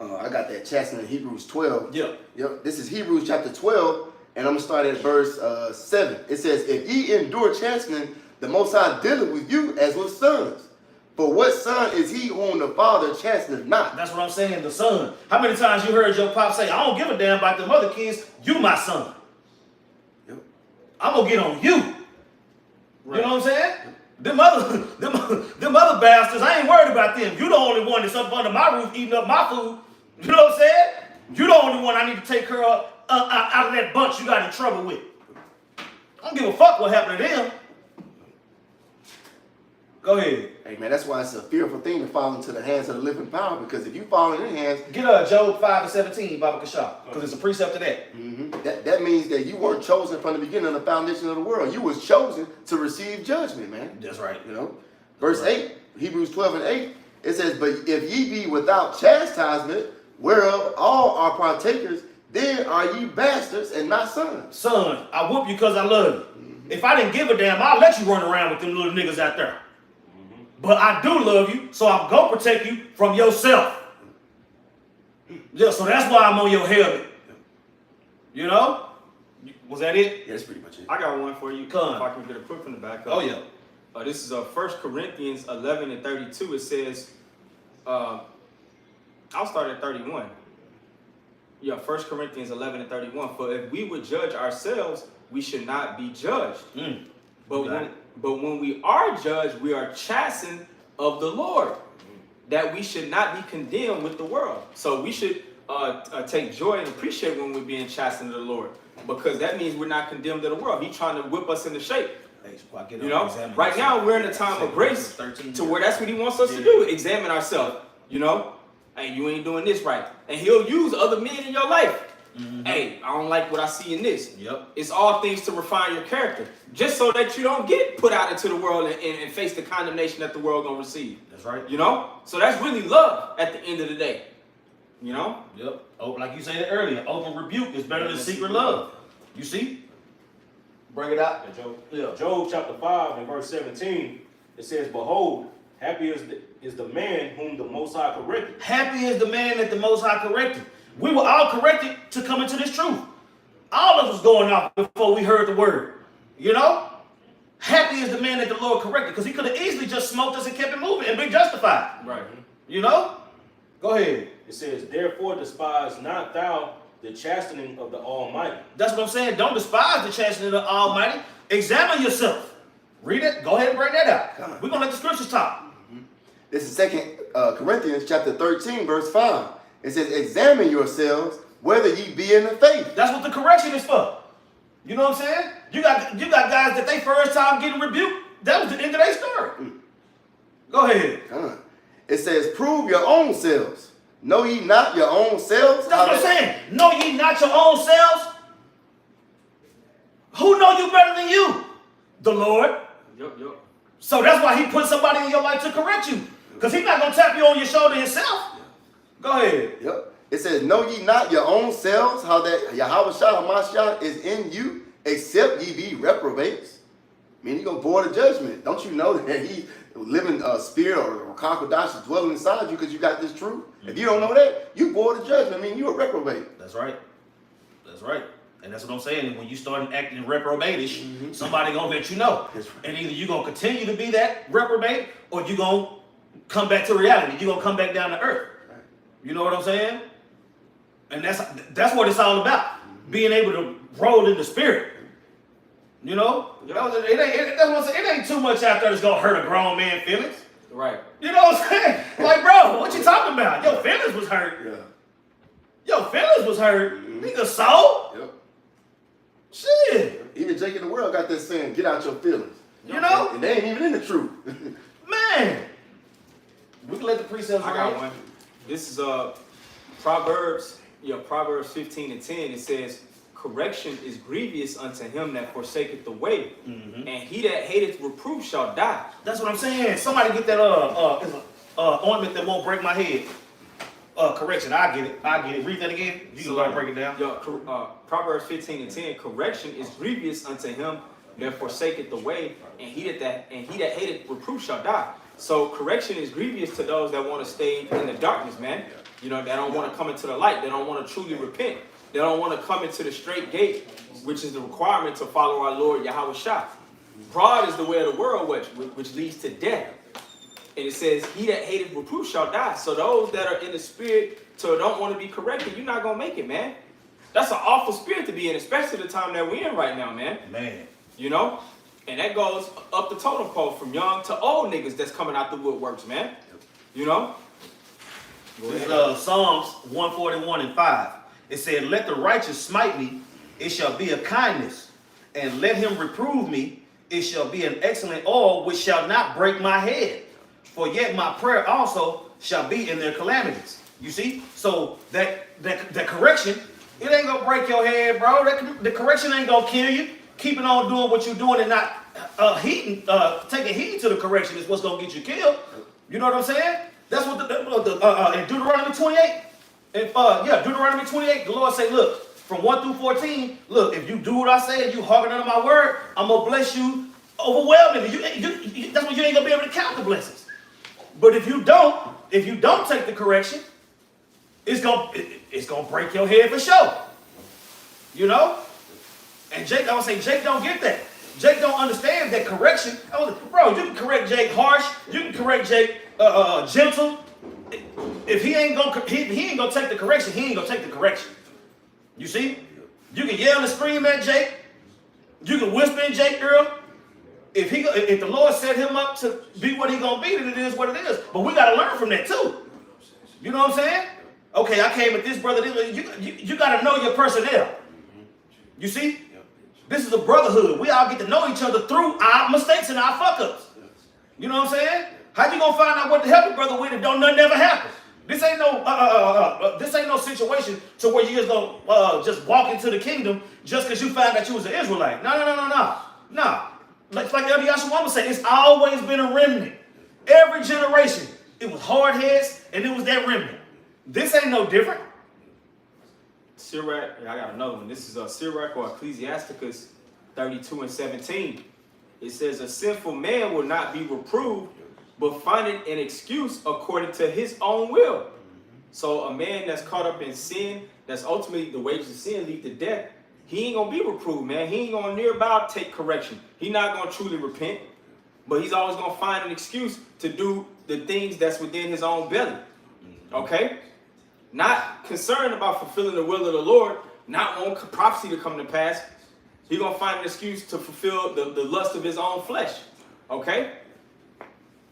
E: I got that chastening in Hebrews 12.
A: Yep.
E: This is Hebrews chapter 12, and I'm going to start at verse 7. It says, if ye endure chastening, the Most High dealeth with you as with sons. For what son is he whom the Father chasteneth not? That's
A: what I'm saying, the son. How many times you heard your pop say, I don't give a damn about them other kids, you my son.
E: Yep.
A: I'm going to get on you.
E: Right.
A: You know what I'm saying? Yep. Them other bastards, I ain't worried about them. You the only one that's up under my roof eating up my food. You know what I'm saying? You the only one I need to take care of out of that bunch you got in trouble with. I don't give a fuck what happened to them. Go ahead.
E: Hey, man, that's why it's a fearful thing to fall into the hands of the living power, because if you fall in their hands...
A: Get Job 5:17, Baba Kashaf, because it's a precept to that.
E: That means that you weren't chosen from the beginning of the foundation of the world. You was chosen to receive judgment, man.
A: That's right.
E: You know? Verse 8, Hebrews 12 and 8, it says, but if ye be without chastisement, whereof all are partakers, then are ye bastards and not sons.
A: Son, I whoop you because I love you. If I didn't give a damn, I'll let you run around with them little niggas out there. But I do love you, so I'm going to protect you from yourself. Yeah, so that's why I'm on your helmet. You know? Was that it?
E: Yeah, that's pretty much it.
B: I got one for you.
A: Come on.
B: If I can get a quick from the back up.
A: Oh, yeah.
B: This is 1 Corinthians 11 and 32. It says, I'll start at 31. Yeah, 1 Corinthians 11 and 31. For if we would judge ourselves, we should not be judged. But when we are judged, we are chastened of the Lord, that we should not be condemned with the world. So we should take joy and appreciate when we're being chastened of the Lord, because that means we're not condemned to the world. He's trying to whip us into shape. You know, right now we're in a time of grace to where that's what he wants us to do, examine ourselves. You know, hey, you ain't doing this right. And he'll use other men in your life. Hey, I don't like what I see in this.
A: Yep.
B: It's all things to refine your character, just so that you don't get put out into the world and face the condemnation that the world gonna receive.
A: That's right.
B: You know? So that's really love at the end of the day. You know?
A: Yep. Oh, like you said earlier, open rebuke is better than secret love. You see? Bring it out.
F: Job chapter 5 and verse 17, it says, behold, happy is the man whom the Most High corrected.
A: Happy is the man that the Most High corrected. We were all corrected to come into this truth. All of us going off before we heard the word. You know? Happy is the man that the Lord corrected, because he could have easily just smoked us and kept it moving and been justified.
B: Right.
A: You know? Go ahead.
F: It says, therefore despise not thou the chastening of the Almighty.
A: That's what I'm saying. Don't despise the chastening of the Almighty. Examine yourself. Read it. Go ahead and bring that out. We're going to let the scriptures talk.
E: This is 2 Corinthians chapter 13, verse 5. It says, examine yourselves whether ye be in the faith.
A: That's what the correction is for. You know what I'm saying? You got guys that they first time getting rebuked. That was the end of their story. Go ahead.
E: It says, prove your own selves. Know ye not your own selves?
A: That's what I'm saying. Know ye not your own selves? Who know you better than you? The Lord.
B: Yup.
A: So that's why he put somebody in your life to correct you. Because he's not going to tap you on your shoulder himself. Go ahead.
E: Yep. It says, know ye not your own selves, how that Yahweh Hamashiach is in you, except ye be reprobates. I mean, you're going to board a judgment. Don't you know that he living spirit or Kakodash is dwelling inside you because you got this truth? If you don't know that, you board a judgment. I mean, you're a reprobate.
A: That's right. That's right. And that's what I'm saying. When you start acting reprobate-ish, somebody going to let you know.
E: That's right.
A: And either you're going to continue to be that reprobate, or you're going to come back to reality. You're going to come back down to earth.
E: Right.
A: You know what I'm saying? And that's what it's all about. Being able to roll in the spirit. You know? It ain't too much out there that's going to hurt a grown man's feelings.
B: Right.
A: You know what I'm saying? Like, bro, what you talking about? Your feelings was hurt.
E: Yeah.
A: Your feelings was hurt. Nigga, so?
E: Yep.
A: Shit.
E: Even Jake in the world got this saying, get out your feelings.
A: You know?
E: And they ain't even in the truth.
A: Man. We can let the precepts
B: I got
A: reign.
B: one. This is Proverbs 15 and 10. It says, correction is grievous unto him that forsaketh the way, and he that hateth reproof shall die.
A: That's what I'm saying. Somebody get that ointment that won't break my head. Correction, I get it. Read that again. You can go and break it down.
B: Proverbs 15 and 10. Correction is grievous unto him that forsaketh the way, and he that hateth reproof shall die. So correction is grievous to those that want to stay in the darkness, man. You know, that don't want to come into the light. They don't want to truly repent. They don't want to come into the straight gate, which is the requirement to follow our Lord Yahweh Shah. Broad is the way of the world, which leads to death. And it says, he that hateth reproof shall die. So those that are in the spirit, so don't want to be corrected, you're not going to make it, man. That's an awful spirit to be in, especially the time that we're in right now, man.
A: Man.
B: You know? And that goes up the totem pole from young to old niggas that's coming out the woodworks, man. You know?
A: This is Psalms 141 and 5. It said, let the righteous smite me, it shall be a kindness. And let him reprove me, it shall be an excellent oil, which shall not break my head. For yet my prayer also shall be in their calamities. You see? So that correction, it ain't going to break your head, bro. The correction ain't going to kill you. Keeping on doing what you're doing and not taking heed to the correction is what's going to get you killed. You know what I'm saying? That's what in Deuteronomy 28. Deuteronomy 28, the Lord say, look, from 1 through 14, look, if you do what I say and you hearken unto my word, I'm going to bless you overwhelmingly. That's when you ain't going to be able to count the blessings. But if you don't take the correction, it's going to break your head for sure. You know? And Jake, I would say, Jake don't get that. Jake don't understand that correction. Bro, you can correct Jake harsh. You can correct Jake gentle. If he ain't gonna take the correction, he ain't gonna take the correction. You see? You can yell and scream at Jake. You can whisper in Jake ear. If the Lord set him up to be what he gonna be, then it is what it is. But we gotta learn from that too. You know what I'm saying? Okay, I came at this brother. You gotta know your personnel. You see? This is a brotherhood. We all get to know each other through our mistakes and our fuck-ups. You know what I'm saying? How you gonna find out what to help a brother with if nothing ever happen? This ain't no situation to where you just gonna just walk into the kingdom just because you found that you was an Israelite. No. Like Elder Yashua said, it's always been a remnant. Every generation, it was hard heads and it was that remnant. This ain't no different.
B: Sirach, I got another one. This is Sirach or Ecclesiasticus 32 and 17. It says, a sinful man will not be reproved, but findeth an excuse according to his own will. So a man that's caught up in sin, that's ultimately the wages of sin lead to death, he ain't gonna be reproved, man. He ain't gonna near about take correction. He not gonna truly repent, but he's always gonna find an excuse to do the things that's within his own belly. Okay? Not concerned about fulfilling the will of the Lord, not wanting prophecy to come to pass. He's gonna find an excuse to fulfill the lust of his own flesh. Okay?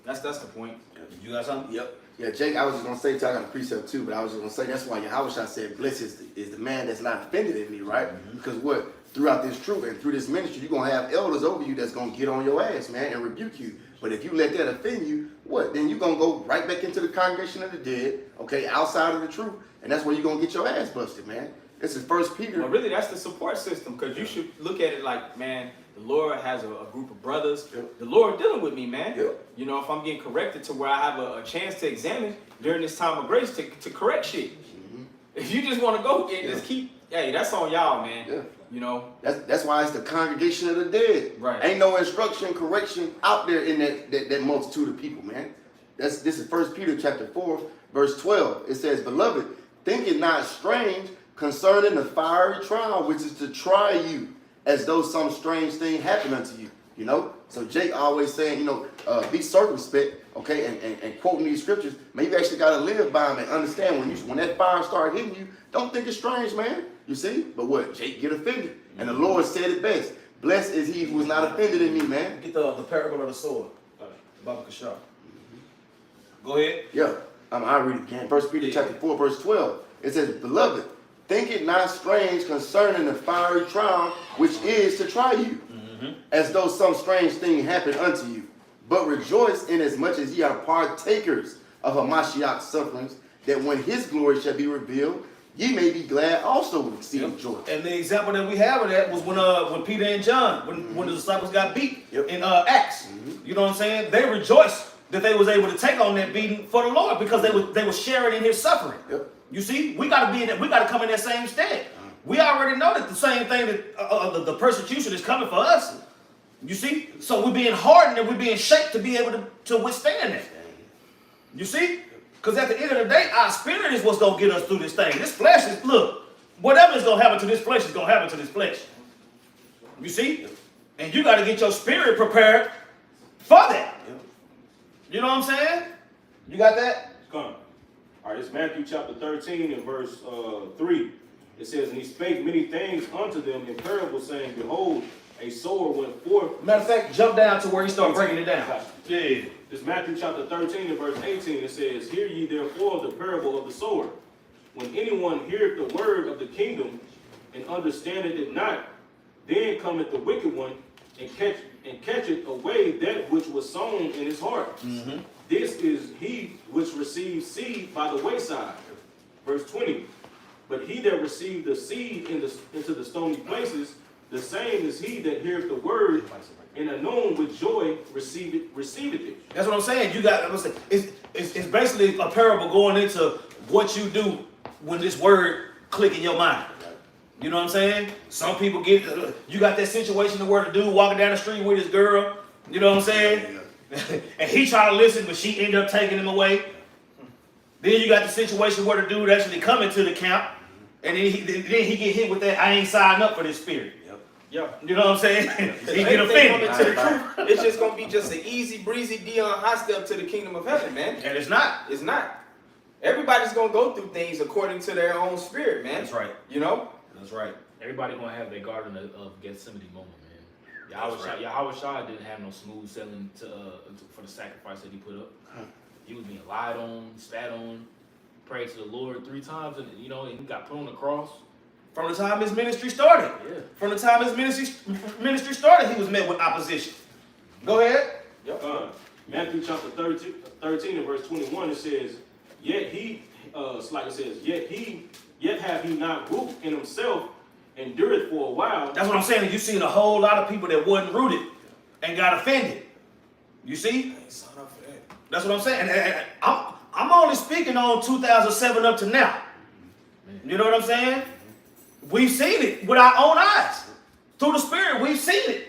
B: That's the point.
A: You got something?
E: Yep. Yeah, Jake, I was just gonna say, I got a precept too, but I was just gonna say that's why Yahushua said, blessed is the man that's not offended in me, right? Because what? Throughout this truth and through this ministry, you're gonna have elders over you that's gonna get on your ass, man, and rebuke you. But if you let that offend you, what? Then you're gonna go right back into the congregation of the dead, okay, outside of the truth, and that's where you're gonna get your ass busted, man. This is 1 Peter.
B: Well, really, that's the support system, because you should look at it like, man, the Lord has a group of brothers.
E: Yep.
B: The Lord dealing with me, man.
E: Yep.
B: You know, if I'm getting corrected to where I have a chance to examine during this time of grace to correct shit. If you just want to go and just keep, hey, that's on y'all, man.
E: Yeah.
B: You know,
E: That's why it's the congregation of the dead.
B: Right.
E: Ain't no instruction, correction out there in that multitude of people, man. This is 1 Peter chapter 4, verse 12. It says, beloved, think it not strange concerning the fiery trial, which is to try you, as though some strange thing happened unto you. You know? So Jake always saying, you know, be circumspect, okay, and quoting these scriptures. Maybe you actually gotta live by them and understand when that fire start hitting you, don't think it's strange, man. You see? But what? Jake get offended. And the Lord said it best. Blessed is he who is not offended in me, man.
A: Get the parable of the sword. Baba Kashar. Go ahead.
E: Yeah, I'll read it again. 1 Peter chapter 4, verse 12. It says, beloved, think it not strange concerning the fiery trial, which is to try you, as though some strange thing happened unto you. But rejoice inasmuch as ye are partakers of Hamashiach's sufferings, that when his glory shall be revealed, ye may be glad also with exceeding joy.
A: And the example that we have of that was when Peter and John, when the disciples got beat in Acts. You know what I'm saying? They rejoiced that they was able to take on that beating for the Lord because they were sharing in his suffering.
E: Yep.
A: You see, we got to come in that same stead. We already know that the same thing that the persecution is coming for us. You see, so we're being hardened and we're being shaped to be able to withstand that. You see, because at the end of the day, our spirit is what's gonna get us through this thing. This flesh is, look, whatever is gonna happen to this flesh is gonna happen to this flesh. You see, and you got to get your spirit prepared for that. You know what I'm saying? You got that?
F: Come. All right, it's Matthew chapter 13 and verse 3. It says, and he spake many things unto them in parables, saying, behold, a sower went forth.
A: Matter of fact, jump down to where he started breaking it down. Yeah.
F: It's Matthew chapter 13 and verse 18. It says, hear ye therefore the parable of the sower. When anyone heareth the word of the kingdom and understandeth it not, then cometh the wicked one and catcheth away that which was sown in his heart. This is he which received seed by the wayside. Verse 20. But he that received the seed into the stony places, the same is he that heareth the word, and anon with joy receiveth it.
A: That's what I'm saying. You got, it's basically a parable going into what you do when this word click in your mind. You know what I'm saying? Some people get, you got that situation where the dude walking down the street with his girl, you know what I'm saying? And he trying to listen, but she ended up taking him away. Then you got the situation where the dude actually coming to the camp, and then he get hit with that, I ain't signed up for this spirit.
B: yeah.
A: You know what I'm saying? He get
B: They
A: offended.
B: coming to the truth. It's just gonna be just an easy breezy Dion high step to the kingdom of heaven, man.
A: And it's not.
B: It's not. Everybody's gonna go through things according to their own spirit, man.
A: That's right.
B: You know?
A: That's right.
D: Everybody gonna have their Garden of Gethsemane moment, man.
A: That's right.
D: Yahushua didn't have no smooth sailing for the sacrifice that he put up. He was being lied on, spat on, prayed to the Lord 3 times, and and he got put on the cross.
A: From the time his ministry started.
D: Yeah.
A: From the time his ministry started, he was met with opposition. Go ahead.
F: Matthew chapter 13 and verse 21, it says, yet have he not root in himself, endured for a while.
A: That's what I'm saying. You seen a whole lot of people that wasn't rooted and got offended. You see? That's what I'm saying. And I'm only speaking on 2007 up to now. You know what I'm saying? We've seen it with our own eyes. Through the Spirit, we've seen it.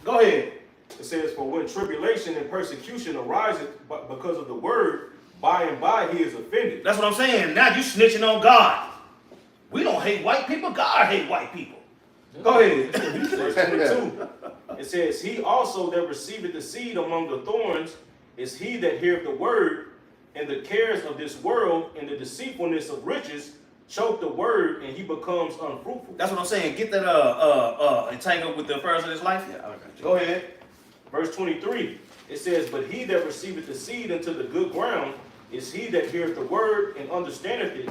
A: Go ahead.
F: It says, for when tribulation and persecution ariseth because of the word, by and by he is offended.
A: That's what I'm saying. Now you snitching on God. We don't hate white people. God hate white people. Go ahead.
F: Verse 22. It says, he also that receiveth the seed among the thorns is he that heareth the word, and the cares of this world and the deceitfulness of riches choke the word, and he becomes unfruitful.
A: That's what I'm saying. Get that entangled with the affairs of this life.
E: Yeah, I got you.
A: Go ahead.
F: Verse 23, it says, but he that receiveth the seed into the good ground is he that heareth the word and understandeth it,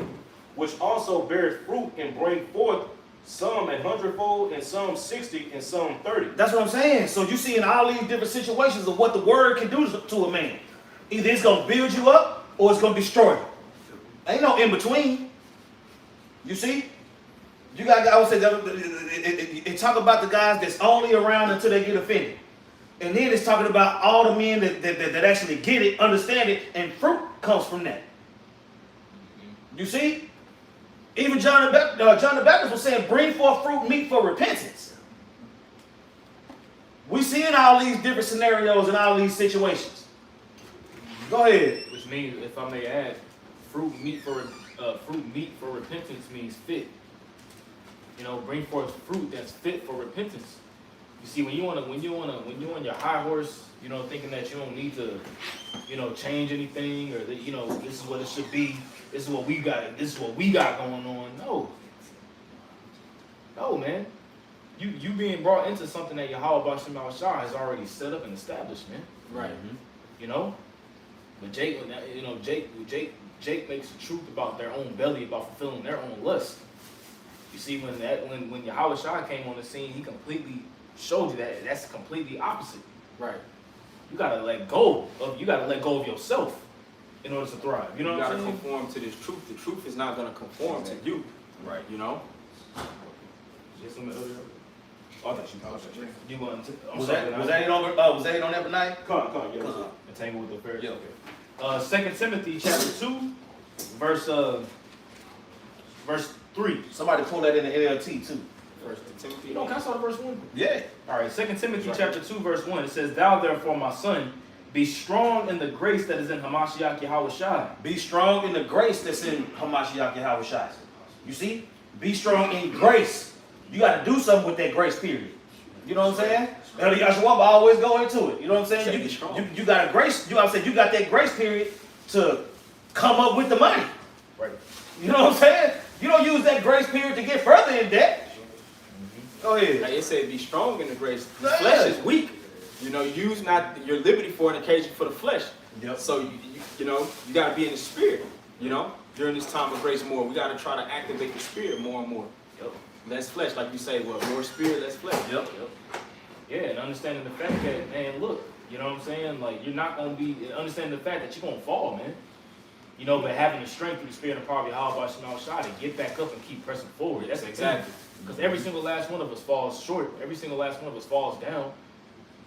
F: which also beareth fruit and bring forth some 100-fold, and some 60, and some 30.
A: That's what I'm saying. So you see in all these different situations of what the word can do to a man. Either it's going to build you up or it's going to destroy you. Ain't no in between. You see? You got, I would say, it talk about the guys that's only around until they get offended. And then it's talking about all the men that actually get it, understand it, and fruit comes from that. You see? Even John the Baptist was saying, bring forth fruit meet for repentance. We see in all these different scenarios and all these situations. Go ahead.
D: Which means, if I may add, fruit meat for repentance means fit. You know, bring forth fruit that's fit for repentance. You see, when you're on your high horse, you know, thinking that you don't need to, you know, change anything, or that, you know, this is what it should be. This is what we got. This is what we got going on. No, man. You being brought into something that Yahweh B'Shem Shah has already set up and established, man.
B: Right.
D: You know. But Jake makes the truth about their own belly, about fulfilling their own lust. You see, when Yahweh Shah came on the scene, he completely showed you that that's completely opposite.
B: Right.
D: You gotta let go of yourself in order to thrive. You know
B: You
D: what
B: gotta
D: I'm saying?
B: conform to this truth. The truth is not gonna conform to you.
A: Right.
B: You know?
D: Yes, I'm earlier. Oh, I thought you want to.
A: Was that it on that night?
F: Come on, yeah.
D: Entangled with the affair?
A: Yeah.
D: Okay. 2 Timothy chapter 2, verse 3.
A: Somebody pull that in the LT too.
B: First Timothy.
D: You know, can I start at verse 1?
A: Yeah.
D: All right, 2 Timothy chapter 2, verse 1. It says, thou therefore, my son, be strong in the grace that is in Hamashiach Yahweh Shai.
A: Be strong in the grace that's in Hamashiach Yahweh Shai. You see? Be strong in grace. You got to do something with that grace period. You know what I'm saying? Elder Yahshua always go into it. You know what I'm saying? You got a grace. You got that grace period to come up with the money.
D: Right.
A: You know what I'm saying? You don't use that grace period to get further in debt. Go ahead.
B: Like it said, be strong in the grace. The
A: Yeah.
B: flesh is weak. You know, use not your liberty for an occasion for the flesh.
A: Yep.
B: So you know, you gotta be in the spirit. You know, during this time of grace more, we gotta try to activate the spirit more and more.
D: Yep.
B: Less flesh, like you say, well, more spirit, less flesh.
A: Yep.
D: Yeah, and understanding the fact that, man, look, you know what I'm saying? Like, you're not going to be, understanding the fact that you're going to fall, man. You know, but having the strength through the spirit and power of Yahweh B'Shem Shai to get back up and keep pressing forward. That's exactly. Because every single last one of us falls short. Every single last one of us falls down.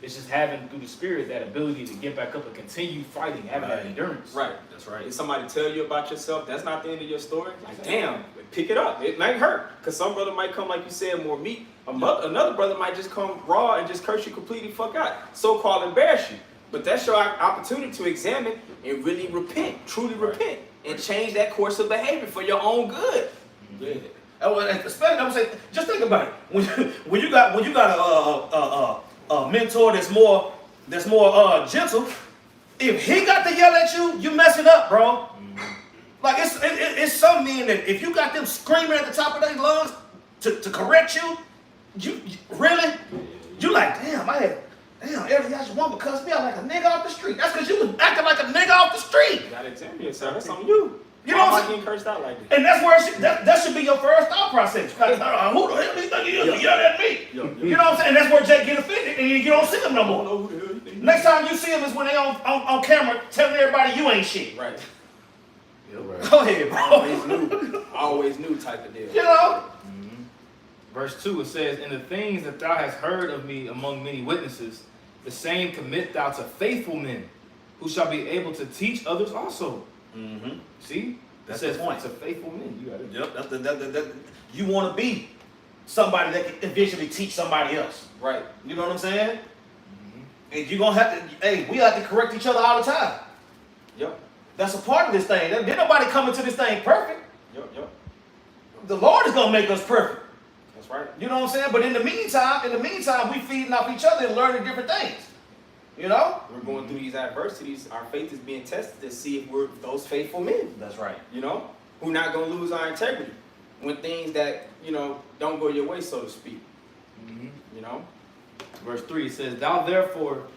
D: It's just having, through the spirit, that ability to get back up and continue fighting, having that endurance.
B: Right.
A: That's right.
B: If somebody tell you about yourself, that's not the end of your story. Like, damn, pick it up. It might hurt. Because some brother might come, like you said, more meat. Another brother might just come raw and just curse you completely fuck out. So-called embarrass you. But that's your opportunity to examine and really repent, truly repent, and change that course of behavior for your own good.
A: Yeah. Especially, I'm saying, just think about it. When you got a mentor that's more gentle, if he got to yell at you, you mess it up, bro. Like it's some men that if you got them screaming at the top of their lungs to correct you, you really, you like, damn, every one cuss me out like a nigga off the street. That's because you was acting like a nigga off the street.
B: You gotta examine yourself. That's on you.
A: You know
B: Why
A: what
B: am
A: I'm
B: I getting cursed out like that?
A: And that's where that should be your first thought process. Who the hell do you think you yell at me? You know what I'm saying? And that's where Jake get offended and you don't see him no more.
B: Know who the hell you think?
A: Next time you see him is when they on camera telling everybody you ain't shit.
B: Right.
A: Go ahead, bro.
B: Always new type of deal.
A: You know?
D: Verse 2, it says, and the things that thou hast heard of me among many witnesses, the same commit thou to faithful men, who shall be able to teach others also.
A: Mm-hmm.
D: See?
A: That's
D: it says
A: the point.
D: to faithful men. You got it.
A: Yep. That you want to be somebody that can eventually teach somebody else.
B: Right.
A: You know what I'm saying? And you're going to have to, we have to correct each other all the time.
B: Yep.
A: That's a part of this thing. There's nobody coming to this thing perfect.
B: Yep.
A: The Lord is going to make us perfect.
B: That's right.
A: You know what I'm saying? But in the meantime, we feeding off each other and learning different things. You know?
B: We're going through these adversities. Our faith is being tested to see if we're those faithful men.
A: That's right.
B: You know, who not gonna lose our integrity when things that don't go your way, so to speak. You know.
D: Verse 3 says, Thou therefore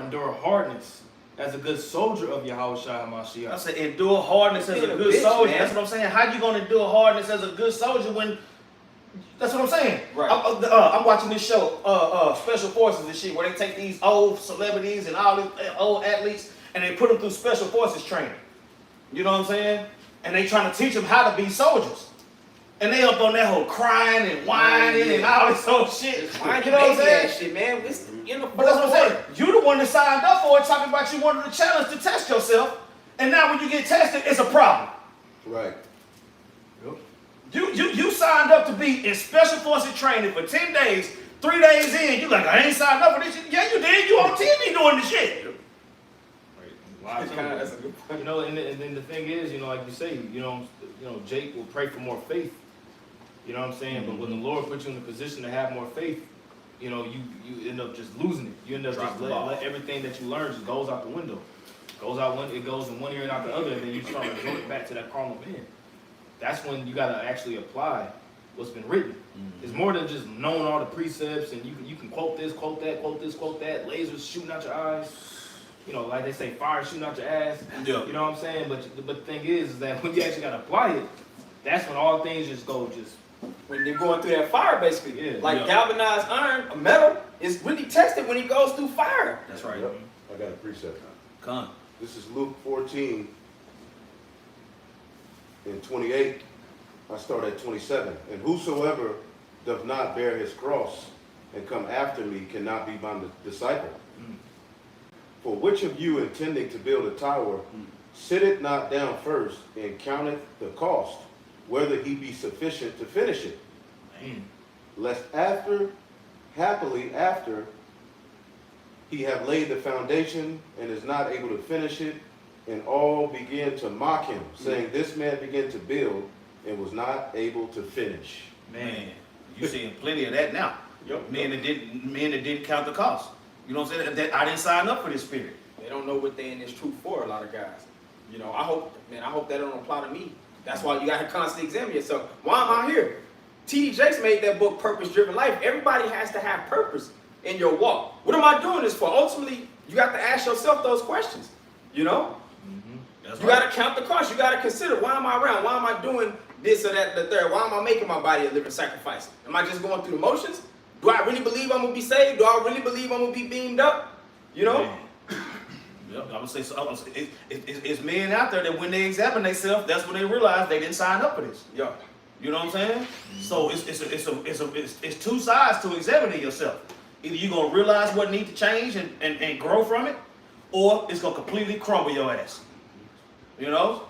D: endure hardness as a good soldier of Yahushua
A: I
D: HaMashiach.
A: said endure hardness as a
B: Being a
A: good
B: bitch,
A: soldier.
B: man.
A: That's what I'm saying. How you gonna endure hardness as a good soldier when? That's what I'm saying.
B: Right.
A: I'm watching this show, Special Forces and shit, where they take these old celebrities and all these old athletes and they put them through Special Forces training. You know what I'm saying? And they trying to teach them how to be soldiers. And they up on that whole crying and whining and all this old shit.
B: Why
A: You know what I'm saying?
B: that shit, man? It's in the
A: But that's what I'm saying. You the one that signed up for it, talking about you wanted a challenge to test yourself. And now when you get tested, it's a problem.
E: Right.
A: You signed up to be in Special Forces training for 10 days, 3 days in, you like, I ain't signed up for this shit. Yeah, you did. You on TV doing the shit.
B: That's a good point.
D: You know, and then the thing is, like you say, Jake will pray for more faith. You know what I'm saying? But when the Lord puts you in a position to have more faith, you end up just losing it. You end up just let everything that you learn just goes out the window. It goes in one ear and out the other, and then you start resorting back to that carnal man. That's when you gotta actually apply what's been written. It's more than just knowing all the precepts, and you can quote this, quote that, quote this, quote that, lasers shooting out your eyes. Like they say, fire shooting out your ass.
A: Yeah.
D: You know what I'm saying? But the thing is that when you actually gotta apply it, that's when all things just go
B: When they're going through that fire, basically.
D: Yeah.
B: Like
A: Yeah.
B: galvanized iron, a metal, is really tested when it goes through fire.
A: That's right.
G: Yep. I got a precept now.
A: Come.
G: This is Luke 14 and 28. I start at 27. And whosoever doth not bear his cross and come after me cannot be my disciple. For which of you intending to build a tower sitteth not down first and counteth the cost, whether he be sufficient to finish it? Lest happily after he have laid the foundation and is not able to finish it, and all begin to mock him, saying, This man began to build and was not able to finish.
A: Man, you seeing plenty of that now.
B: Yep.
A: Men that didn't count the cost. You know what I'm saying? That I didn't sign up for this spirit.
B: They don't know what they in this truth for, a lot of guys. I hope that don't apply to me. That's why you gotta constantly examine yourself. Why am I here? T.D. Jakes made that book, Purpose Driven Life. Everybody has to have purpose in your walk. What am I doing this for? Ultimately, you got to ask yourself those questions.
A: That's
B: You got to count the cost. You got to consider, why am I around? Why am I doing this or that, the third? Why am I making my body a living sacrifice? Am I just going through the motions? Do I really believe I'm going to be saved? Do I really believe I'm going to be beamed up?
A: Man. Yep, I'm gonna say it's men out there that when they examine themselves, that's when they realize they didn't sign up for this.
B: Yeah.
A: You know what I'm saying? So it's two sides to examining yourself. Either you're gonna realize what needs to change and grow from it, or it's gonna completely crumble your ass. You know?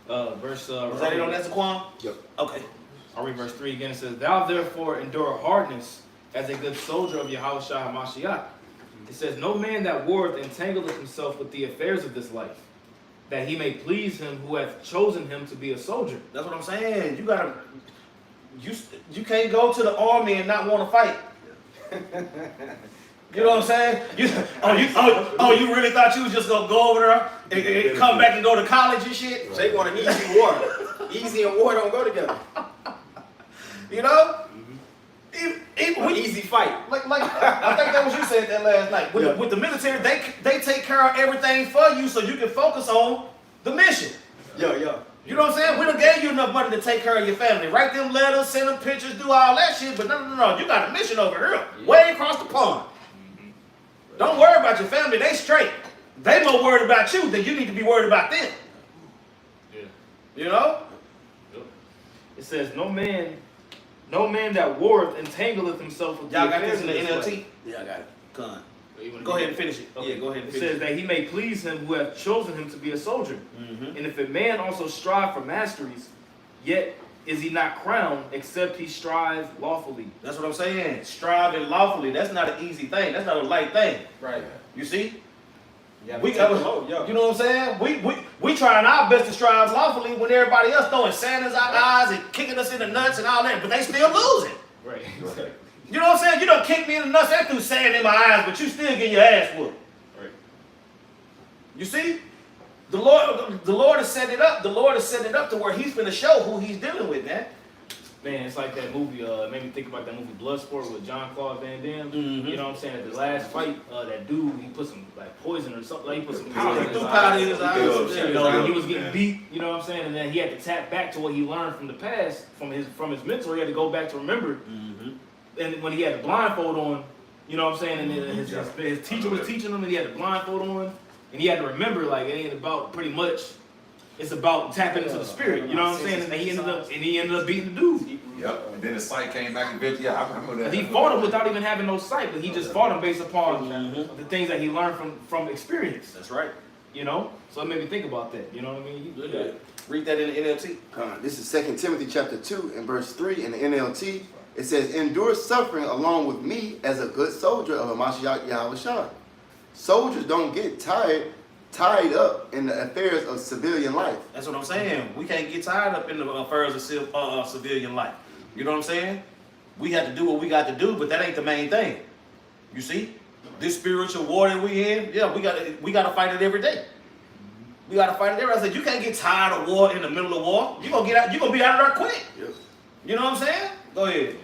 D: verse.
A: Was that it on that, Zaquan?
G: Yep.
A: Okay.
D: I'll read verse 3 again. It says, Thou therefore endure hardness as a good soldier of Yahushua HaMashiach. It says, No man that warreth entangleth himself with the affairs of this life, that he may please him who hath chosen him to be a soldier.
A: That's what I'm saying. You can't go to the army and not want to fight. You know what I'm saying? You really thought you was just gonna go over there and come back and go to college and shit?
B: Jake want an easy war. Easy and war don't go together.
A: You know?
B: An easy fight.
A: Like I think that was you said that last night. With the military, they take care of everything for you so you can focus on the mission.
B: Yeah.
A: You know what I'm saying? We done gave you enough money to take care of your family. Write them letters, send them pictures, do all that shit, but no. You got a mission over here, way across the pond. Don't worry about your family, they straight. They more worried about you than you need to be worried about them.
D: Yeah.
A: You know?
D: It says, No man that warreth entangleth himself with
A: Y'all
D: the
A: got
D: affairs
A: this in
D: of
A: the
D: this
A: NLT?
D: life.
A: Yeah, I got it. Con.
D: You wanna
A: Go
D: do
A: ahead
D: it?
A: and finish it.
D: Okay.
A: Yeah, go ahead and
D: It
A: finish
D: says
A: it.
D: that he may please him who hath chosen him to be a soldier.
A: Mm-hmm.
D: And if a man also strive for masteries, yet is he not crowned, except he strive lawfully.
A: That's what I'm saying. Striving lawfully. That's not an easy thing. That's not a light thing.
B: Right.
A: You see?
B: Yeah,
A: We
B: take
A: got,
B: the load, yeah.
A: you know what I'm saying? We trying our best to strive lawfully when everybody else throwing sand in our eyes and kicking us in the nuts and all that, but they still losing.
D: Right.
A: You know what I'm saying? You done kicked me in the nuts and threw sand in my eyes, but you still getting your ass whooped.
D: Right.
A: You see? The Lord has set it up. The Lord has set it up to where he's going to show who he's dealing with, man.
D: Man, it's like that movie, made me think about that movie Bloodsport with Jean-Claude Van Damme.
A: Mhm.
D: You know what I'm saying? At the last fight, that dude, he put some like poison or something, like he put some powder in
A: He
D: his
A: threw powder in
D: eyes.
A: his eyes.
D: You know, and he was getting beat, you know what I'm saying? And then he had to tap back to what he learned from the past, from his mentor. He had to go back to remember.
A: Mhm.
D: And when he had the blindfold on, you know what I'm saying? And then his teacher was teaching him, and he had the blindfold on. And he had to remember, like, it ain't about pretty much, it's about tapping into the spirit, you know what I'm saying? And he ended up beating the dude.
H: Yep. And then the sight came back and eventually, yeah, I remember that.
D: And he fought him without even having no sight, but he just fought him based upon the things that he learned from experience,
A: That's right.
D: you know? So it made me think about that, you know what I mean?
A: Yeah. Read that in the NLT.
E: This is 2 Timothy chapter 2 and verse 3 in the NLT. It says, endure suffering along with me as a good soldier of Mashiach Yahushua. Soldiers don't get tied up in the affairs of civilian life.
A: That's what I'm saying. We can't get tied up in the affairs of civilian life. You know what I'm saying? We have to do what we got to do, but that ain't the main thing. You see? This spiritual war that we in, yeah, we gotta fight it every day. We gotta fight it every day. I said, you can't get tired of war in the middle of war. You're gonna be out of there quick.
E: Yes.
A: You know what I'm saying? Go ahead.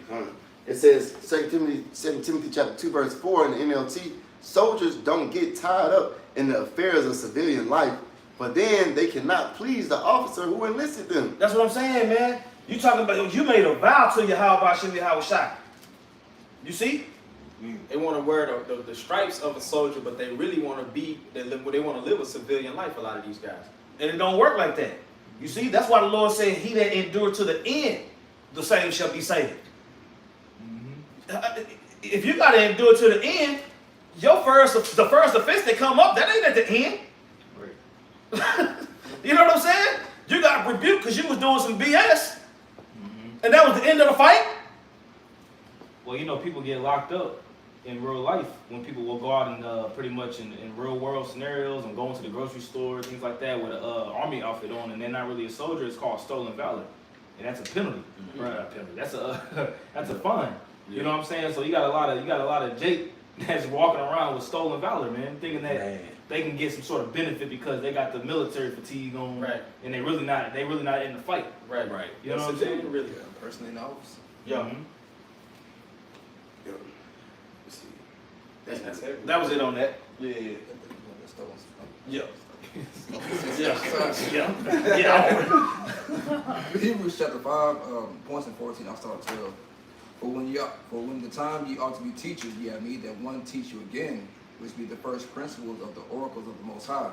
E: It says 2 Timothy chapter 2 verse 4 in the NLT, soldiers don't get tied up in the affairs of civilian life, but then they cannot please the officer who enlisted them.
A: That's what I'm saying, man. You talking about, you made a vow to Yahweh Shem Yahushua. You see?
B: They want to wear the stripes of a soldier, but they really want to they want to live a civilian life, a lot of these guys.
A: And it don't work like that. You see, that's why the Lord said, he that endure to the end, the same shall be saved. If you got to endure to the end, the first offense that come up, that ain't at the end.
D: Right.
A: You know what I'm saying? You got rebuked because you was doing some BS. And that was the end of the fight.
D: Well, you know, people get locked up in real life when people will go out and pretty much in real world scenarios and go into the grocery store, things like that, with an army outfit on, and they're not really a soldier. It's called stolen valor, and that's a penalty. Right, not penalty. That's a fine. You know what I'm saying? So you got a lot of Jake that's walking around with stolen valor, man, thinking that they can get some sort of benefit because they got the military fatigue on,
B: Right.
D: and they really not in the fight.
B: Right.
D: You know what I'm saying?
B: Really.
I: Person in the office.
B: Yeah.
D: Mhm.
E: Let's see.
B: That's heavy.
A: That was it on that. Yeah. Yeah. Yeah. Yeah.
I: Hebrews chapter 5, points in 14, I'll start at 12. For when the time ye ought to be teachers, ye have need that one teach you again, which be the first principles of the oracles of the Most High,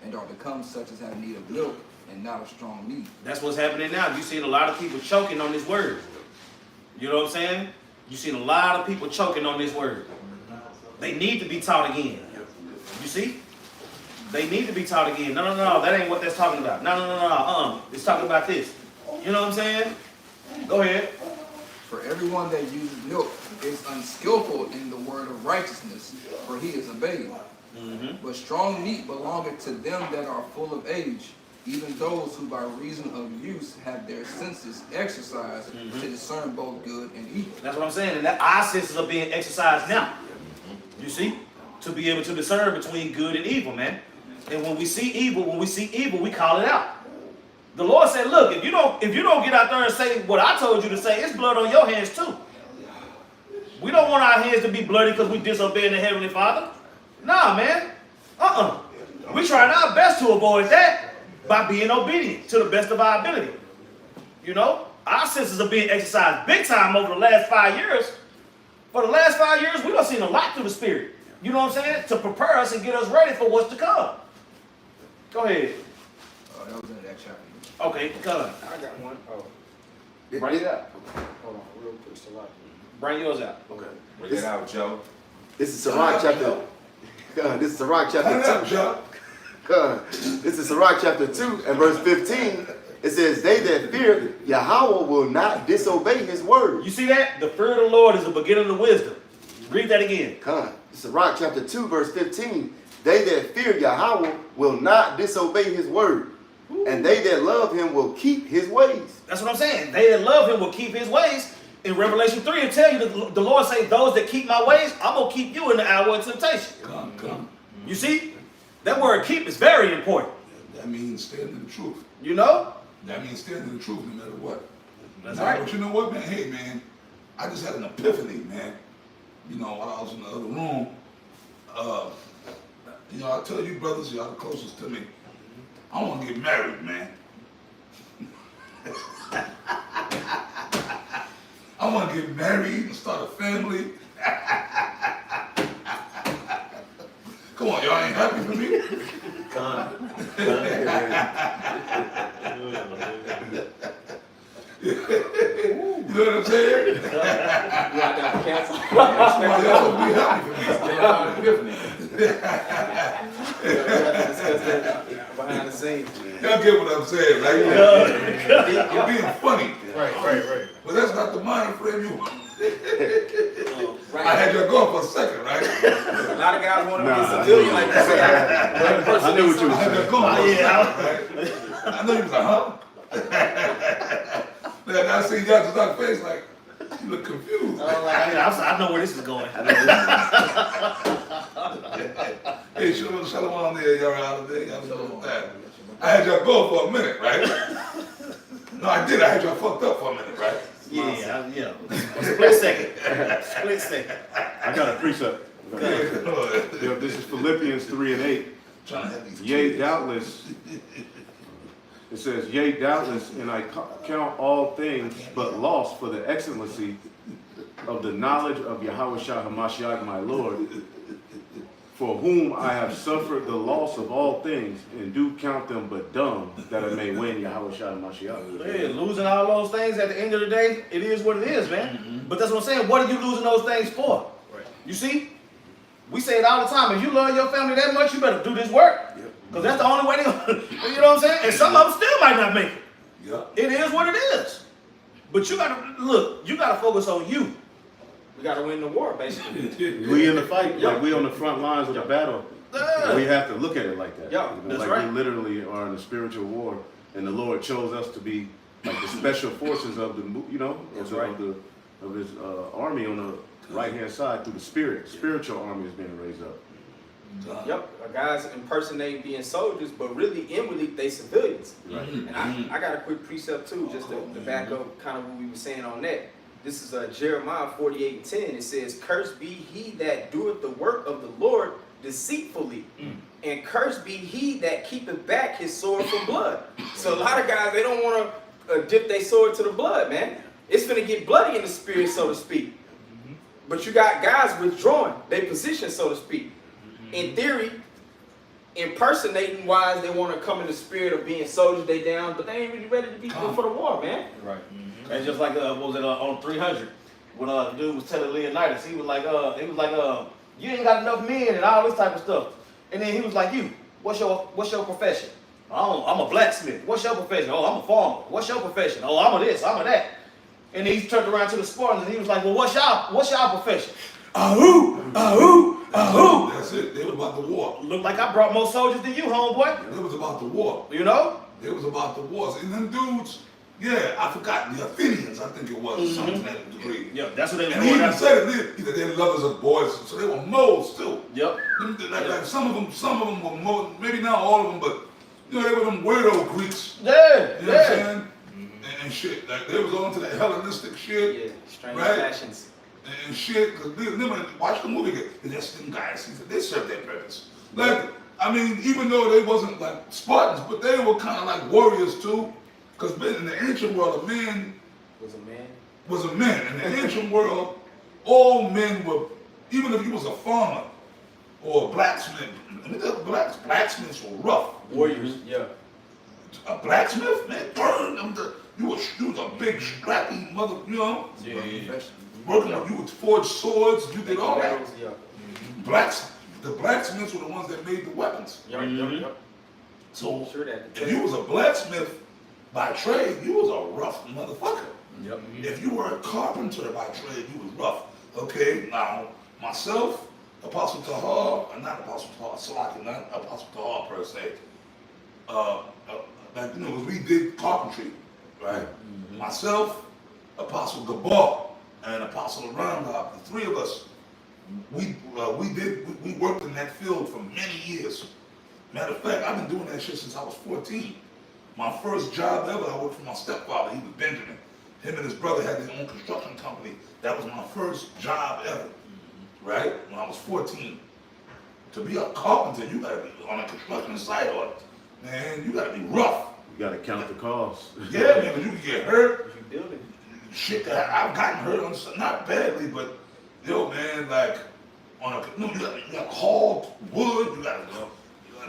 I: and are become such as have need of milk and not of strong meat.
A: That's what's happening now. You seen a lot of people choking on this word. You know what I'm saying? You seen a lot of people choking on this word. They need to be taught again. You see? They need to be taught again. No, that ain't what that's talking about. No. It's talking about this. You know what I'm saying? Go ahead.
I: For everyone that uses milk is unskillful in the word of righteousness, for he is a babe. But strong meat belongeth to them that are full of age, even those who by reason of use have their senses exercised to discern both good and evil.
A: That's what I'm saying. And that our senses are being exercised now. You see? To be able to discern between good and evil, man. And when we see evil, we call it out. The Lord said, look, if you don't get out there and say what I told you to say, it's blood on your hands too. We don't want our hands to be bloody because we disobeying the Heavenly Father. Nah, man. We trying our best to avoid that by being obedient to the best of our ability. You know, our senses are being exercised big time over the last 5 years. For the last 5 years, we done seen a lot through the Spirit. You know what I'm saying? To prepare us and get us ready for what's to come. Go ahead.
I: That was in that chapter.
A: Okay, come on.
B: I got one. Oh,
A: Bring it out.
B: hold on, real quick, Salaki.
A: Bring yours out.
E: Okay.
H: Bring it out, Joe.
E: This is Sirach chapter. This is Sirach chapter 2. This is Sirach chapter 2 and verse 15. It says, they that fear Yahweh will not disobey his word.
A: You see that? The fear of the Lord is the beginning of wisdom. Read that again.
E: This is Sirach chapter 2 verse 15. They that fear Yahweh will not disobey his word, and they that love him will keep his ways.
A: That's what I'm saying. They that love him will keep his ways. In Revelation 3, it tell you that the Lord say, those that keep my ways, I'm going to keep you in the hour of temptation.
C: Come.
A: You see? That word keep is very important.
C: That means stand in the truth.
A: You know?
C: That means stand in the truth no matter what.
A: That's
C: Now,
A: right.
C: But you know what, man? Hey, man, I just had an epiphany, man. You know, while I was in the other room, you know, I tell you brothers, y'all the closest to me, I want to get married, man. I want to get married and start a family. Come on, y'all ain't happy for me? You know what I'm saying?
B: You got that cancel.
C: Somebody else will be happy for me.
B: Discuss that behind the scenes.
C: Y'all get what I'm saying, right? You're being funny.
D: Right.
C: But that's not the mind frame you want.
B: Right.
C: I had you go for a second, right?
B: A lot of guys want to be
G: Nah,
B: civilian like that.
G: I knew what you
C: I
G: were
C: had
G: saying.
C: you go for a second, right? I know you was like, huh? Then I see y'all just like face like, you look confused.
A: I know where this is going.
C: Hey, shalom there, y'all out there. Y'all know that. I had y'all go for a minute, right? No, I did. I had y'all fucked up for a minute, right?
A: Yeah. Split second. Split second.
G: I got a precept. Yeah, this is Philippians 3:8.
C: Trying to have these
G: Yea,
C: kids.
G: doubtless. It says, yea, doubtless, and I count all things but loss for the excellency of the knowledge of Yahweh Shah HaMashiach, my Lord, for whom I have suffered the loss of all things, and do count them but dung, that I may win Yahweh Shah HaMashiach.
A: Yeah, losing all those things at the end of the day, it is what it is, man. But that's what I'm saying. What are you losing those things for?
D: Right.
A: You see? We say it all the time. If you love your family that much, you better do this work. Because that's the only way you know what I'm saying? And some of them still might not make it.
C: Yeah.
A: It is what it is. But you gotta, look, you gotta focus on you.
B: We got to win the war, basically.
G: We in the fight, like we on the front lines of the battle. We have to look at it like that.
A: Yeah,
G: You know,
A: that's
G: like
A: right.
G: we literally are in a spiritual war, and the Lord chose us to be like the special forces of the, you know,
A: That's
G: of,
A: right.
G: of his army on the right hand side through the spirit. Spiritual army is being raised up.
B: Yep, guys impersonate being soldiers, but really inwardly they civilians.
G: Right.
B: And I got a quick precept too, just to back up kind of what we were saying on that. This is Jeremiah 48:10. It says, "Cursed be he that doeth the work of the Lord deceitfully, and cursed be he that keepeth back his sword from blood." So a lot of guys, they don't want to dip their sword to the blood, man. It's gonna get bloody in the spirit, so to speak. But you got guys withdrawing their position, so to speak. In theory, impersonating wise, they want to come in the spirit of being soldiers, they down, but they ain't really ready to be for the war, man.
A: Right. And just like what was it on 300 when the dude was telling Leonidas, he was like, you ain't got enough men and all this type of stuff. And then he was like, what's your profession? Oh, I'm a blacksmith. What's your profession? Oh, I'm a farmer. What's your profession? Oh, I'm a this, I'm a that. And then he turned around to the Spartans and he was like, well, what's y'all profession? Ahoo, ahoo, ahoo.
C: That's it. They was about the war.
A: Look like I brought more soldiers than you, homeboy.
C: It was about the war.
A: You know?
C: It was about the wars. And them dudes, yeah, I forgot, the Athenians, I think it was, something to that degree.
A: Yeah, that's what they
C: And he even
A: were.
C: said it, he said they lovers of boys, so they were moles too.
A: Yep.
C: Like some of them were more, maybe not all of them, but you know, they were them weirdo Greeks.
A: Yeah,
C: You know what I'm saying? And shit, like they was on to the Hellenistic shit.
B: Yeah, strange
C: Right.
B: fashions.
C: And shit, because watch the movie again. They're just them guys, they served their purpose. Like, I mean, even though they wasn't like Spartans, but they were kind of like warriors too. Because in the ancient world, a man
B: Was a man.
C: was a man. In the ancient world, all men were, even if you was a farmer or a blacksmith, I mean, blacksmiths were rough.
B: Warriors, yeah.
C: A blacksmith, man, burn them. You was a big, strappy mother, you know?
D: Yeah.
C: Working on, you would forge swords, you did all that.
B: Yeah.
C: The blacksmiths were the ones that made the weapons.
B: Yep.
C: So
B: Sure that.
C: if you was a blacksmith by trade, you was a rough motherfucker.
A: Yep.
C: If you were a carpenter by trade, you was rough. Okay, now myself, Apostle Tahar, not Apostle Tahar, Salaki, not Apostle Tahar per se. Like, you know, 'cause we did carpentry, right? Myself, Apostle Gabar, and Apostle Rambam, the three of us, we worked in that field for many years. Matter of fact, I've been doing that shit since I was 14. My first job ever, I worked for my stepfather. He was Benjamin. Him and his brother had their own construction company. That was my first job ever, right? When I was 14. To be a carpenter, you gotta be on a construction site, or man, you gotta be rough.
G: You gotta count the cost.
C: Yeah, man, 'cause you can get hurt.
B: You building.
C: Shit, I've gotten hurt on not badly, but yo, man, like on a you gotta haul wood. You gotta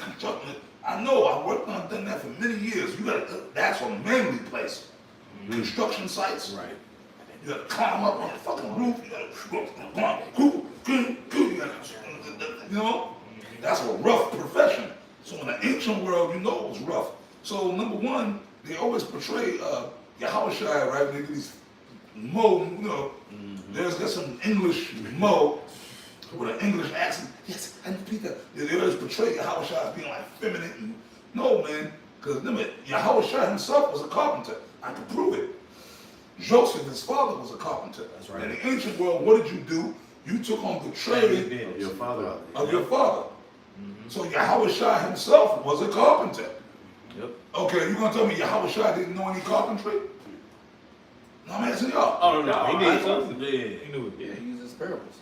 C: construct it. I know. I worked on done that for many years. You gotta. That's a manly place. Construction sites.
A: Right.
C: You gotta climb up on the fucking roof. You gotta you know, that's a rough profession. So in the ancient world, you know it was rough. So number one, they always portray Yahushua, right? They do these Mo, you know, there's some English Mo with an English accent. Yes, I repeat that. They always portray Yahushua as being like feminine. And, no, man, because Yahushua himself was a carpenter. I can prove it. Joseph, his father, was a carpenter.
A: That's right.
C: In the ancient world, what did you do? You took on the trade
G: Of your father.
C: of your father. So Yahushua himself was a carpenter.
A: Yep.
C: Okay, you gonna tell me Yahushua didn't know any carpentry? No, I'm asking y'all.
A: Oh, no, he did. Yeah.
D: He knew it.
I: Yeah, he uses parables.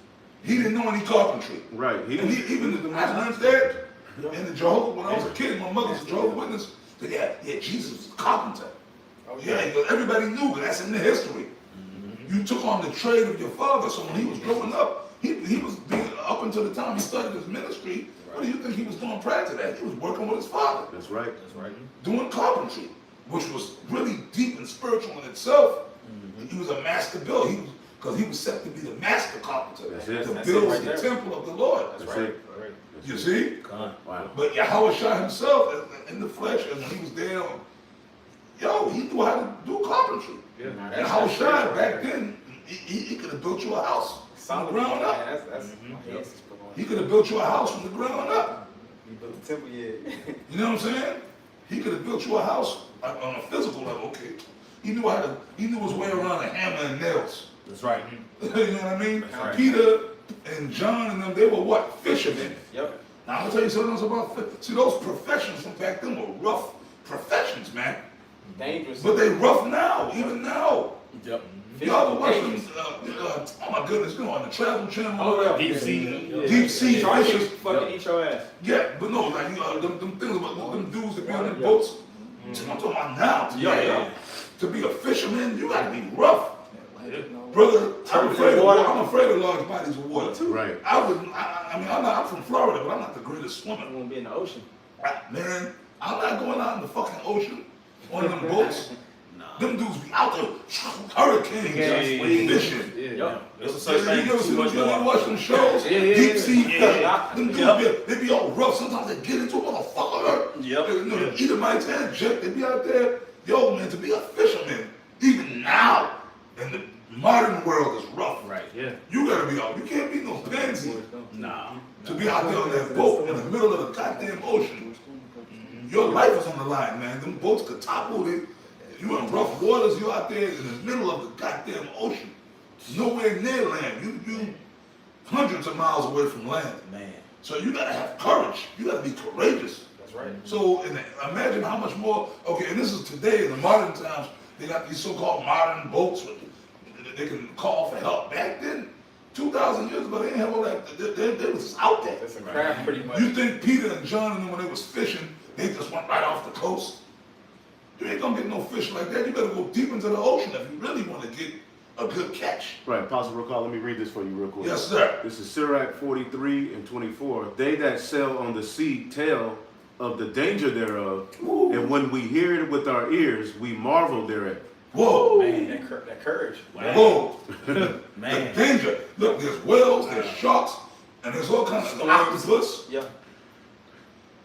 C: He didn't know any carpentry.
G: Right. He
C: And even I learned that in the Jehovah when I was a kid. My mother's a Jehovah's Witness. Said, yeah, Jesus was a carpenter. Yeah, because everybody knew, because that's in the history. You took on the trade of your father, so when he was growing up, he was being, up until the time he started his ministry, what do you think he was doing prior to that? He was working with his father,
G: That's right.
A: That's right.
C: doing carpentry, which was really deep and spiritual in itself. He was a master builder, because he was set to be the master carpenter,
G: That's it.
C: to
B: That's
C: build
B: it right
C: the
B: there.
C: temple of the Lord.
G: That's it.
C: You see?
A: Con.
G: Wow.
C: But Yahushua himself, in the flesh, and when he was there, yo, he knew how to do carpentry.
D: Yeah.
B: Nah,
C: And
B: that's
C: Yahushua
B: spiritual
C: back
B: right there.
C: then, he could have built you a house from the
B: Solomon,
C: ground up.
B: man, that's my head is put on.
C: He could have built you a house from the ground up.
B: He built the temple, yeah.
C: You know what I'm saying? He could have built you a house on a physical level. Okay, he knew his way around a hammer and nails.
A: That's right.
C: You know what I mean?
A: Right.
C: Peter and John and them, they were what? Fishermen.
B: Yep.
C: Now I'm gonna tell you something else about see those professions from back then were rough professions, man.
B: Dangerous.
C: But they rough now, even now.
A: Yep.
C: Y'all ever watch them? Oh my goodness, you know, on the Travel Channel.
B: Oh, yeah.
D: Deep sea.
C: Deep sea
B: Try to
C: fishes.
B: fucking eat your ass.
C: Yeah, but no, like them things about them dudes that be on them boats. I'm talking about now.
A: Yeah.
C: To be a fisherman, you gotta be rough,
I: No.
C: brother. I'm
B: Turbulent water.
C: afraid of large bodies of water.
G: Right.
C: I'm from Florida, but I'm not the greatest swimmer.
B: I'm gonna be in the ocean.
C: Man, I'm not going out in the fucking ocean on them boats. Them dudes be out there, hurricanes, fishing.
A: Yeah. There's a
C: You
A: such thing
C: ever
A: as too
C: see
A: much
C: them, you
A: water.
C: watch them shows?
D: Yeah, yeah,
C: Deep
D: yeah.
C: sea
A: Yeah.
C: fishing. Them dudes, they be all rough. Sometimes they get into a motherfucker.
A: Yep.
C: You know, the Edomites and Jet, they be out there. Yo, man, to be a fisherman, even now, in the modern world, is rough.
A: Right.
D: Yeah.
C: You gotta be out. You can't be no pansy
A: Nah.
C: to be out there on that boat in the middle of the goddamn ocean. Your life is on the line, man. Them boats could topple. You in rough waters. You out there in the middle of the goddamn ocean. Nowhere near land. You hundreds of miles away from land.
A: Man.
C: So you gotta have courage. You gotta be courageous.
B: That's right.
C: So imagine how much more. Okay, and this is today in the modern times. They got these so-called modern boats with they can call for help. Back then, 2,000 years ago, they didn't have all that. They was just out there.
B: That's a craft pretty much.
C: You think Peter and John and them, when they was fishing, they just went right off the coast? You ain't gonna get no fish like that. You better go deep into the ocean if you really want to get a good catch.
G: Right. Apostle Rokal, let me read this for you real quick.
C: Yes, sir.
G: This is Sirach 43 and 24. They that sail on the sea tell of the danger thereof, and when we hear it with our ears, we marvel thereat.
C: Whoa.
B: Man, that courage.
C: Whoa. The
A: Man.
C: danger. Look, there's whales, there's sharks, and there's all kinds of octopus.
B: Yeah.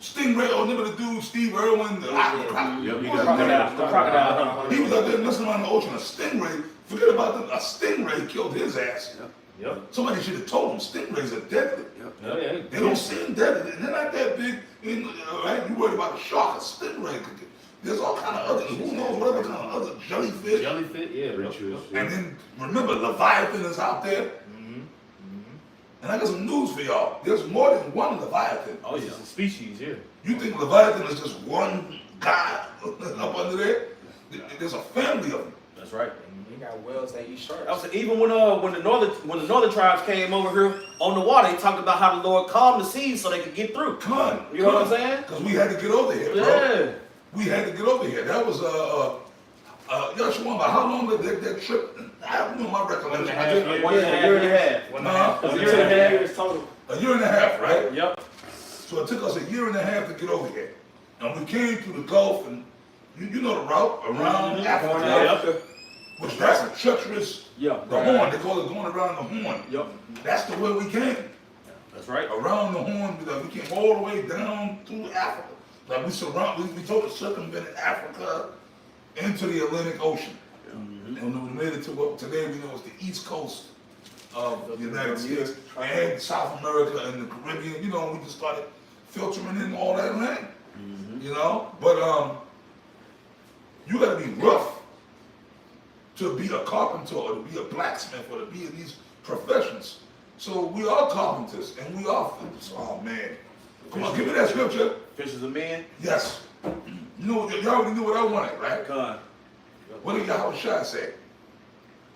C: Stingray, oh, remember the dude, Steve Irwin, the
G: Yep, he
C: was
G: got
C: out there.
A: The crocodile.
C: He was out there messing around in the ocean. A stingray, forget about them, a stingray killed his ass.
D: Yep.
C: Somebody should have told them stingrays are deadly.
D: Yeah, yeah.
C: They don't seem deadly. They're not that big. Right? You worried about a shark, a stingray. There's all kind of other, who knows, whatever kind of other jellyfish.
D: Jellyfish, yeah.
G: Creatures.
C: And then remember, Leviathan is out there. And I got some news for y'all. There's more than one Leviathan.
A: Oh yeah.
D: It's a species, yeah.
C: You think Leviathan is just one guy up under there? There's a family of them.
A: That's right.
B: You got whales that eat sharks.
A: I was even when the northern tribes came over here on the water, they talked about how the Lord calmed the seas so they could get through.
C: Come on.
A: You know what I'm saying?
C: Because we had to get over here, bro.
A: Yeah.
C: We had to get over here. That was Yeshua, how long did that trip? I don't know my recollection.
A: A year and a half.
C: A
A: year and a half.
B: total.
C: A year and a half, right?
A: Yep.
C: So it took us a year and a half to get over here. And we came through the Gulf, and you know the route around Africa,
A: Yep.
C: which that's a treacherous,
A: Yeah.
C: the horn, they call it going around the horn.
A: Yep.
C: That's the way we came.
A: That's right.
C: Around the horn, because we came all the way down through Africa. Like we circumvented Africa into the Atlantic Ocean. And when we made it to what today we know is the East Coast of the United States and South America and the Caribbean, you know, we just started filtering in all that rain. You know? But you gotta be rough to be a carpenter or to be a blacksmith or to be in these professions. So we are carpenters and we are fitters. Oh man. Come on, give me that scripture.
A: Fishers of men.
C: Yes. You know, you already knew what I wanted, right?
A: Con.
C: What did Yahushua say?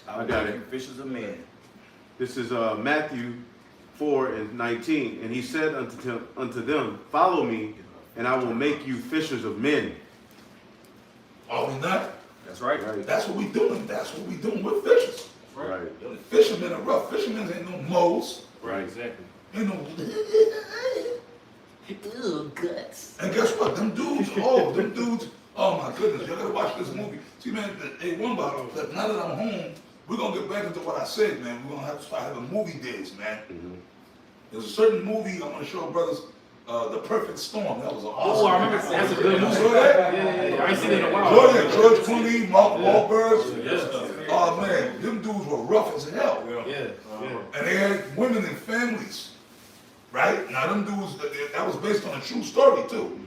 A: I
G: got it.
A: Fishers of men.
G: This is Matthew 4:19, and he said unto them, follow me, and I will make you fishers of men.
C: Are we not?
A: That's right.
G: Right.
C: That's what we doing. That's what we doing. We're fishers.
G: Right.
C: The fishermen are rough. Fishermen ain't no moles.
D: Right, exactly.
C: Ain't no.
A: Ooh, guts.
C: And guess what? Them dudes, oh my goodness, y'all gotta watch this movie. See, man, one about that. Now that I'm home, we're gonna get back into what I said, man. We're gonna have to start having movie days, man. There's a certain movie I'm gonna show brothers, The Perfect Storm. That was an awesome.
D: Oh, I remember. That's a good
C: You
D: movie.
C: saw that?
D: Yeah. I ain't seen it in a while.
C: George Clooney, Mark Wahlberg.
D: Yeah.
C: Oh man, them dudes were rough as hell.
D: Yeah.
C: And they had women and families. Right? Now them dudes, that was based on a true story too.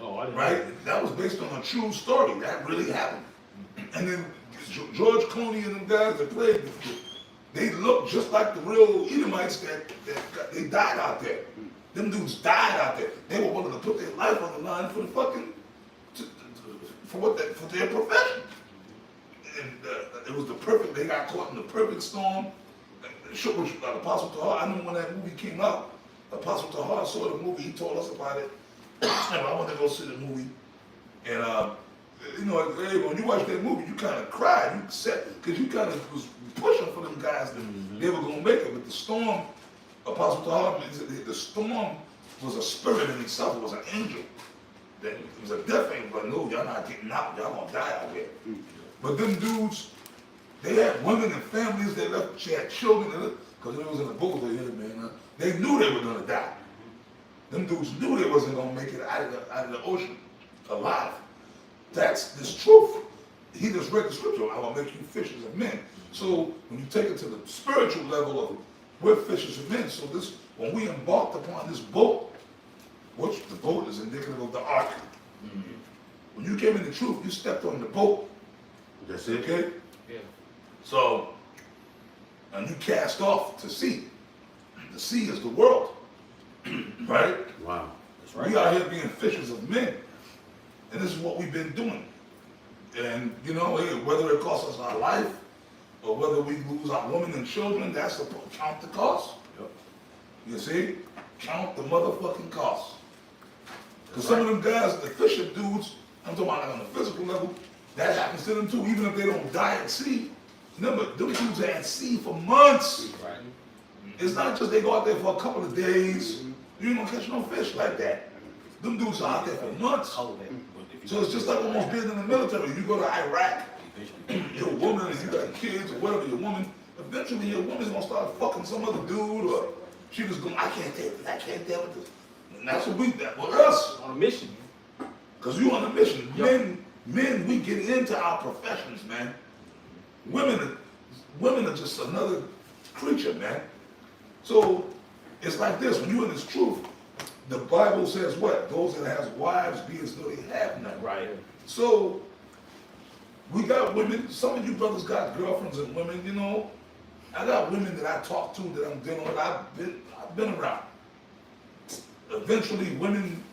D: Oh, I didn't.
C: Right? That was based on a true story. That really happened. And then George Clooney and them guys that played, they looked just like the real Edomites that they died out there. Them dudes died out there. They were willing to put their life on the line for the fucking, for their profession. And it was the perfect, they got caught in the perfect storm. Apostle Tahar, I know when that movie came out, Apostle Tahar saw the movie, he told us about it. And I went to go see the movie. And, you know, when you watch that movie, you kind of cried, you upset, because you kind of was pushing for them guys that they were going to make it. But the storm, Apostle Tahar, the storm was a spirit in itself, it was an angel. It was a death angel, but no, y'all not getting out, y'all going to die out here. But them dudes, they had women and families that left, she had children, because they was in the boat there, man. They knew they were going to die. Them dudes knew they wasn't going to make it out of the ocean alive. That's this truth. He just read the scripture, I will make you fishers of men. So when you take it to the spiritual level of we're fishers of men, so this, when we embarked upon this boat, which the boat is indicative of the ark, when you came in the truth, you stepped on the boat.
G: That's it.
C: Okay?
D: Yeah.
C: So, and you cast off to sea. The sea is the world. Right?
G: Wow.
A: That's right.
C: We are here being fishers of men. And this is what we've been doing. And, you know, hey, whether it costs us our life or whether we lose our women and children, that's the count the cost.
A: Yep.
C: You see? Count the motherfucking cost. Because some of them guys, the fishing dudes, I'm talking about like on the physical level, that happens to them too, even if they don't die at sea. Remember, them dudes are at sea for months.
A: Right.
C: It's not just they go out there for a couple of days. You ain't gonna catch no fish like that. Them dudes are out there for months. So it's just like almost being in the military. You go to Iraq, you're a woman and you got kids or whatever, your woman, eventually your woman's gonna start fucking some other dude or she just going, I can't deal with this, I can't deal with this. And that's what we did. With us,
B: On a mission.
C: because you on a mission. Men, we get into our professions, man. Women are just another preacher, man. So it's like this, when you're in this truth, the Bible says what? Those that have wives be as though they have none.
D: Right.
C: So we got women, some of you brothers got girlfriends and women, you know. I got women that I talk to that I'm dealing with, I've been around. Eventually women,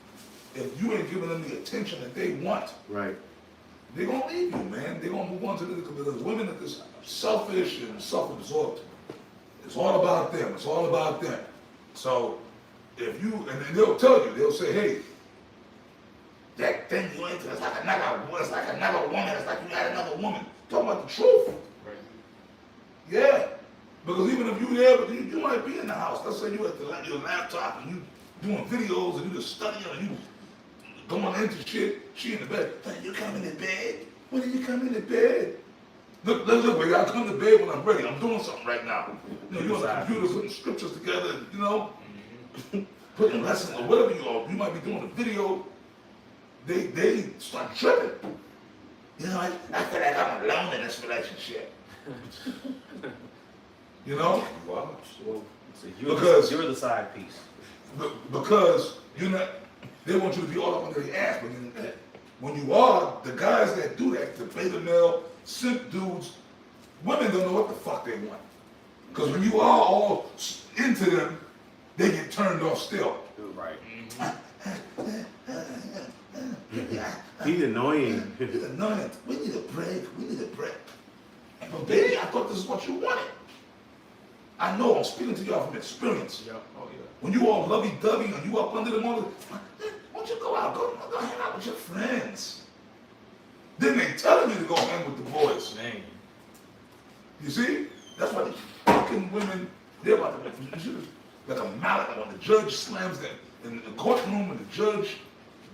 C: if you ain't giving them the attention that they want,
G: Right.
C: they're gonna leave you, man. They're gonna move on to the women that is selfish and self-absorbed. It's all about them. It's all about them. So if you, and then they'll tell you, they'll say, hey, that thing you into, it's like another woman, it's like you had another woman. Talking about the truth.
F: Right.
C: Yeah. Because even if you there, but you might be in the house. Let's say you at your laptop and you doing videos and you just studying and you going into shit, she in the bed. Hey, you coming to bed? When are you coming to bed? Look, baby, I come to bed when I'm ready. I'm doing something right now. You know, you're on the computer putting scriptures together, you know, putting lessons or whatever you are. You might be doing a video. They start tripping. You know, I feel like I'm alone in this relationship. You know?
A: Well, so
C: Because-
A: you're the side piece.
C: Because you're not, they want you to be all up under the ass, but when you are, the guys that do that, the beta male, simp dudes, women don't know what the fuck they want. Because when you are all into them, they get turned off still.
A: Right.
G: He's annoying.
C: It's annoying. We need a break. We need a break. But baby, I thought this is what you wanted. I know, I'm speaking to y'all from experience.
F: Yeah. Oh yeah.
C: When you all lovey-dovey and you up under the mother, why don't you go out, go hang out with your friends. Then they telling you to go hang with the boys.
D: Man.
C: You see? That's why these fucking women, they're about to make you like a mallet. When the judge slams them in the courtroom and the judge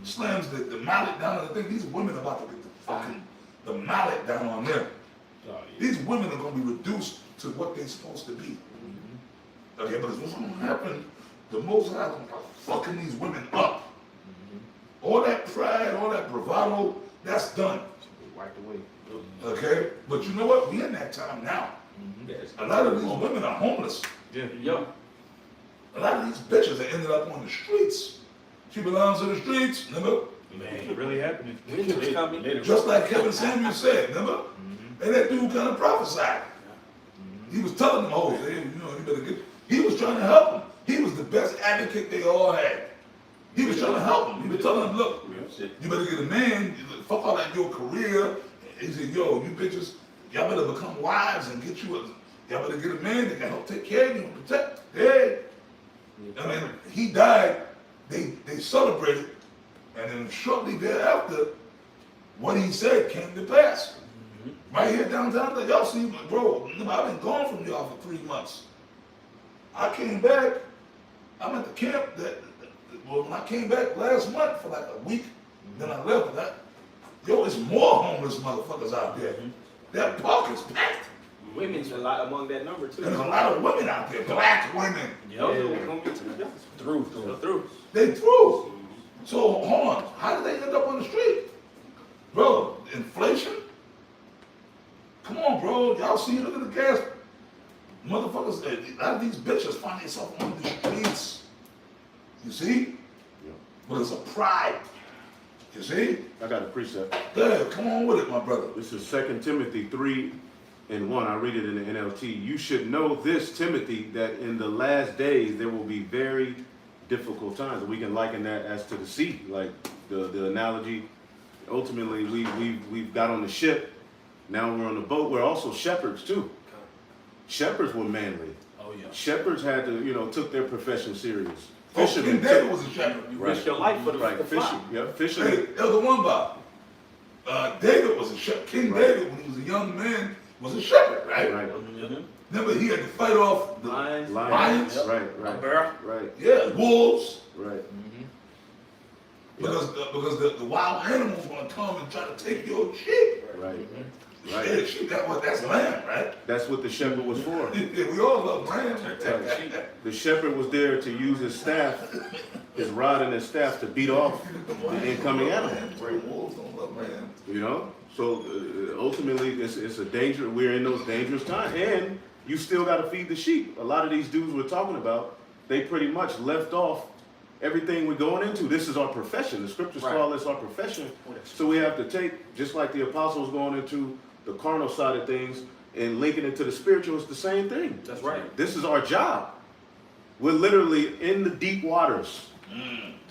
C: slams the mallet down on the thing, these women are about to get the mallet down on them.
D: Oh, yeah.
C: These women are going to be reduced to what they're supposed to be. Okay, but what's going to happen, the Most High is going to start fucking these women up. All that pride, all that bravado, that's done.
D: Wiped away.
C: Okay? But you know what? We in that time now. A lot of these women are homeless.
D: Yeah.
F: Yeah.
C: A lot of these bitches that ended up on the streets. She belongs to the streets, remember?
D: Man, it really happening.
B: Winter's coming.
C: Just like Kevin Samuels said, remember? And that dude kind of prophesied. He was telling them, oh, hey, you know, you better get. He was trying to help them. He was the best advocate they all had. He was trying to help them. He was telling them, look, you better get a man. Fuck all that your career. He said, yo, you bitches, y'all better become wives and get you a. Y'all better get a man that can help take care of you and protect. Hey. And then he died. They celebrated, and then shortly thereafter, what he said came to pass. Right here downtown, y'all see, bro, I've been gone from y'all for 3 months. I came back, I'm at the camp, when I came back last month for like a week, then I left, yo, it's more homeless motherfuckers out there. That park is packed.
B: Women's a lot among that number too.
C: And there's a lot of women out there, black women.
B: Those are gonna be through.
C: They through. So hold on, how did they end up on the street? Bro, inflation? Come on, bro. Y'all see, look at the gas. Motherfuckers, a lot of these bitches find themselves on the streets. You see? But it's a pride. You see?
G: I got a precept.
C: Yeah, come on with it, my brother.
G: This is 2 Timothy 3:1. I read it in the NLT. You should know this, Timothy, that in the last days there will be very difficult times. We can liken that as to the sea, like the analogy. Ultimately, we've got on the ship. Now we're on the boat. We're also shepherds too. Shepherds were manly.
A: Oh yeah.
G: Shepherds had to, took their profession serious.
C: King
G: Fishermen
C: David was a shepherd.
B: You risk your life for the
G: Right,
B: flock.
G: fishing. Yeah, fishermen.
C: Hey, Elder One Bob. David was a shepherd. King David, when he was a young man, was a shepherd, right?
G: Right.
C: Remember, he had to fight off the
A: Lions.
C: lions.
A: Yep.
G: Right.
A: Bear.
G: Right.
C: Yeah, wolves.
G: Right.
C: Because the wild animals want to come and try to take your sheep.
G: Right.
C: Yeah,
G: Right.
C: sheep, that's lamb, right?
G: That's what the shepherd was for.
C: Yeah, we all love lamb.
G: The shepherd was there to use his staff, his rod and his staff to beat off the incoming animal.
C: Wolves don't love lamb.
G: So ultimately, it's a danger. We're in those dangerous times, and you still got to feed the sheep. A lot of these dudes we're talking about, they pretty much left off everything we're going into. This is our profession. The scriptures
B: Right.
G: call this our profession. So we have to take, just like the apostles going into the carnal side of things and linking it to the spiritual, it's the same thing.
B: That's right.
G: This is our job. We're literally in the deep waters.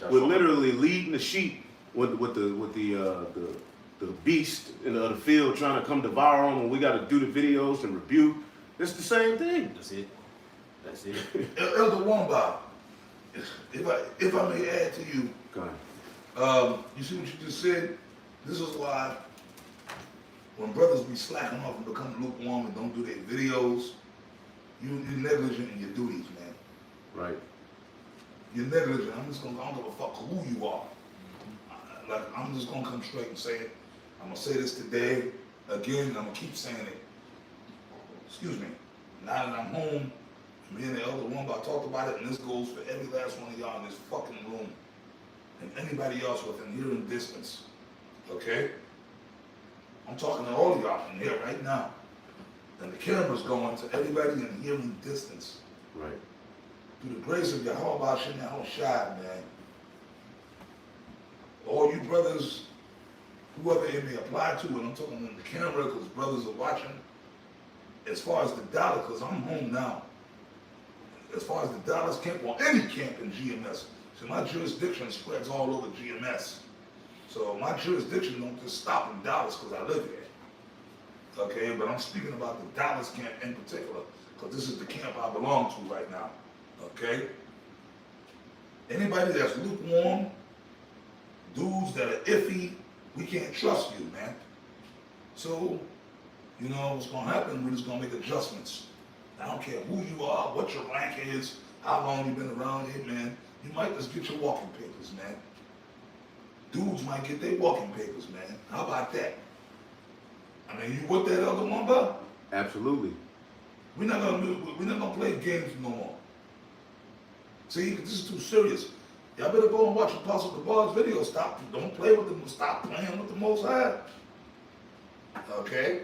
G: We're literally leading the sheep with the beast in the field trying to come devour them, and we got to do the videos and rebuke. It's the same thing.
A: That's it. That's it.
C: Elder Wamba, if I may add to you,
G: Go ahead.
C: you see what you just said? This is why when brothers be slacking off and become lukewarm and don't do their videos, you're negligent in your duties, man.
G: Right.
C: You're negligent. I don't give a fuck who you are. Like, I'm just gonna come straight and say it. I'm gonna say this today, again, and I'm gonna keep saying it. Excuse me. Now that I'm home, me and the Elder Wamba talked about it, and this goes for every last one of y'all in this fucking room. And anybody else within hearing distance. Okay? I'm talking to all of y'all in here right now. And the camera's going to everybody in hearing distance.
G: Right.
C: Through the grace of Yahweh Shem Yahushua, man. All you brothers, whoever it may apply to, and I'm talking on the camera because brothers are watching, as far as the dollar, because I'm home now, as far as the Dallas camp or any camp in GMS, so my jurisdiction spreads all over GMS. So my jurisdiction don't just stop in Dallas because I live here. Okay, but I'm speaking about the Dallas camp in particular, because this is the camp I belong to right now. Okay? Anybody that's lukewarm, dudes that are iffy, we can't trust you, man. So, you know what's gonna happen, we're just gonna make adjustments. I don't care who you are, what your rank is, how long you've been around here, man. You might just get your walking papers, man. Dudes might get their walking papers, man. How about that? I mean, you with that other one, bro?
G: Absolutely.
C: We're not gonna play games no more. See, this is too serious. Y'all better go and watch Apostle Kabar's video. Don't play with them. Stop playing with the Most High. Okay?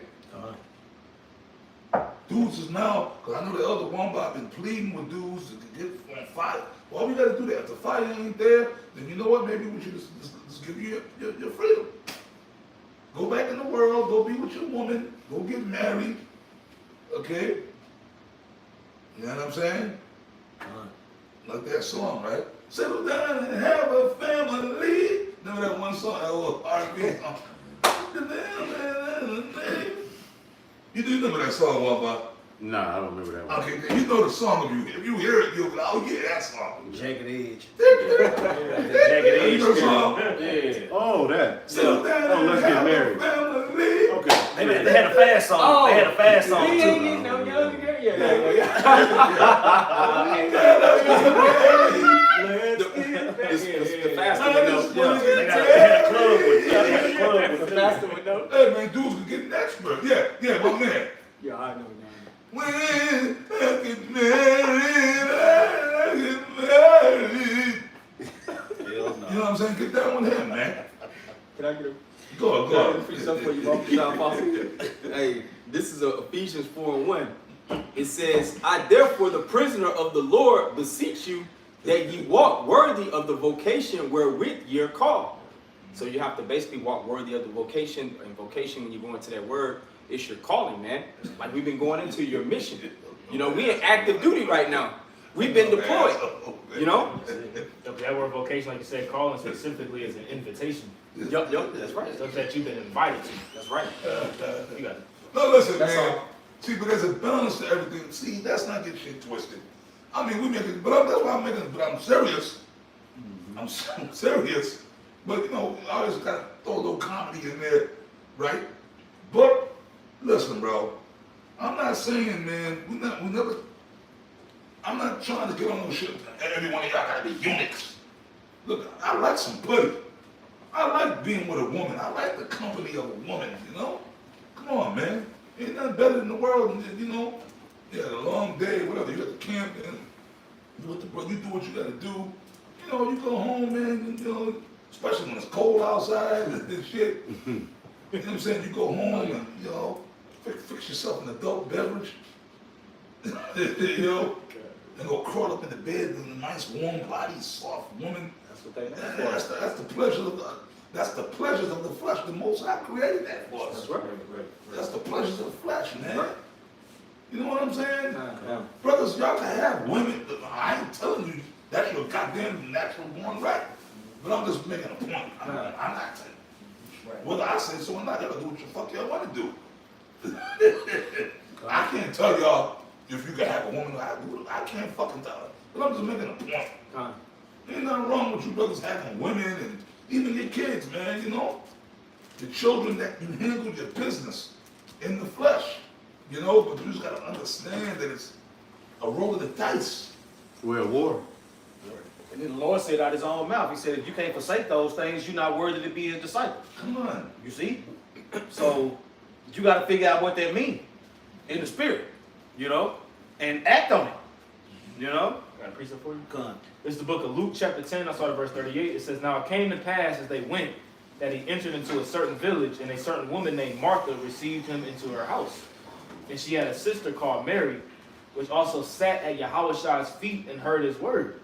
C: Dudes is now, because I know the Elder Wamba been pleading with dudes to get on fire. Well, we gotta do that. If the fire ain't there, then you know what? Maybe we should just give you your freedom. Go back in the world, go be with your woman, go get married. Okay? You know what I'm saying? Like that song, right? Settle down and have a family. Remember that one song, that little R&B song? You do remember that song, Wamba?
G: Nah, I don't remember that one.
C: Okay, then you know the song. If you hear it, you'll be like, oh yeah, that song.
A: Jagged Edge.
C: Jagged
A: Edge.
C: You know the song?
A: Yeah.
G: Oh, that.
C: Settle down
G: Oh,
C: and
G: let's get
C: have
G: married.
C: a family.
G: Okay.
A: They had a fast song. They had a fast song
B: We ain't
A: too.
B: getting no younger. Yeah. The faster we know.
A: They had a club with it. They had a club with
B: The
A: it.
B: faster we know.
C: Hey man, dudes can get an expert. Yeah, my man.
B: Yeah, I know now.
C: When I get married, I get married.
A: Hell
C: You know
A: no.
C: what I'm saying? Get that one in, man.
B: Can I get a
C: Go on.
B: free stuff for you, Bob? Hey, this is Ephesians 4:1. It says, I therefore, the prisoner of the Lord, beseech you that ye walk worthy of the vocation wherewith ye are called. So you have to basically walk worthy of the vocation. And vocation, when you go into that word, it's your calling, man. Like we've been going into your mission. You know, we in active duty right now. We've been deployed. You know?
D: That word vocation, like you said, calling specifically is an invitation.
B: Yup, that's right.
D: Stuff that you've been invited to.
B: That's right.
D: You got it.
C: No, listen,
B: That's
C: man.
B: all.
C: See, but there's a balance to everything. See, that's not get shit twisted. I mean, we make it, that's why I'm making it, but I'm serious. I'm serious. But, you know, I always got to throw a little comedy in there, right? But, listen, bro. I'm not saying, man, I'm not trying to get on no shit. Every one of y'all got to be eunuchs. Look, I like some pudding. I like being with a woman. I like the company of a woman, you know? Come on, man. Ain't nothing better in the world than, you know, you had a long day, whatever, you at the camp, and you do what you gotta do. You know, you go home, man, and, you know, especially when it's cold outside and shit. You know what I'm saying? You go home and, you know, fix yourself an adult beverage. You know? And go crawl up in the bed with a nice warm body, soft woman.
A: That's what they
C: That's the pleasure of the pleasures of the flesh. The Most High created that for us.
A: That's right.
C: That's the pleasures of the flesh, man.
A: Right.
C: You know what I'm saying?
A: Yeah.
C: Brothers, y'all can have women. I ain't telling you that's your goddamn natural born right. But I'm just making a point. I'm not saying. Whether I say so or not, y'all do what the fuck y'all want to do. I can't tell y'all if you can have a woman or I can't fucking tell her. But I'm just making a point. Ain't nothing wrong with you brothers having women and even your kids, man, you know? The children that you handle your business in the flesh, you know? But you just gotta understand that it's a roll of the dice.
G: We're at war.
A: And then the Lord said out of his own mouth, he said, if you can't forsake those things, you're not worthy to be his disciple.
C: Come on.
A: You see? So you got to figure out what that means in the spirit, you know, and act on it, you know?
D: Got a precept for you?
A: Gun.
D: It's the book of Luke chapter 10, I started verse 38. It says, now it came to pass as they went, that he entered into a certain village, and a certain woman named Martha received him into her house. And she had a sister called Mary, which also sat at Yahweh's feet and heard his word.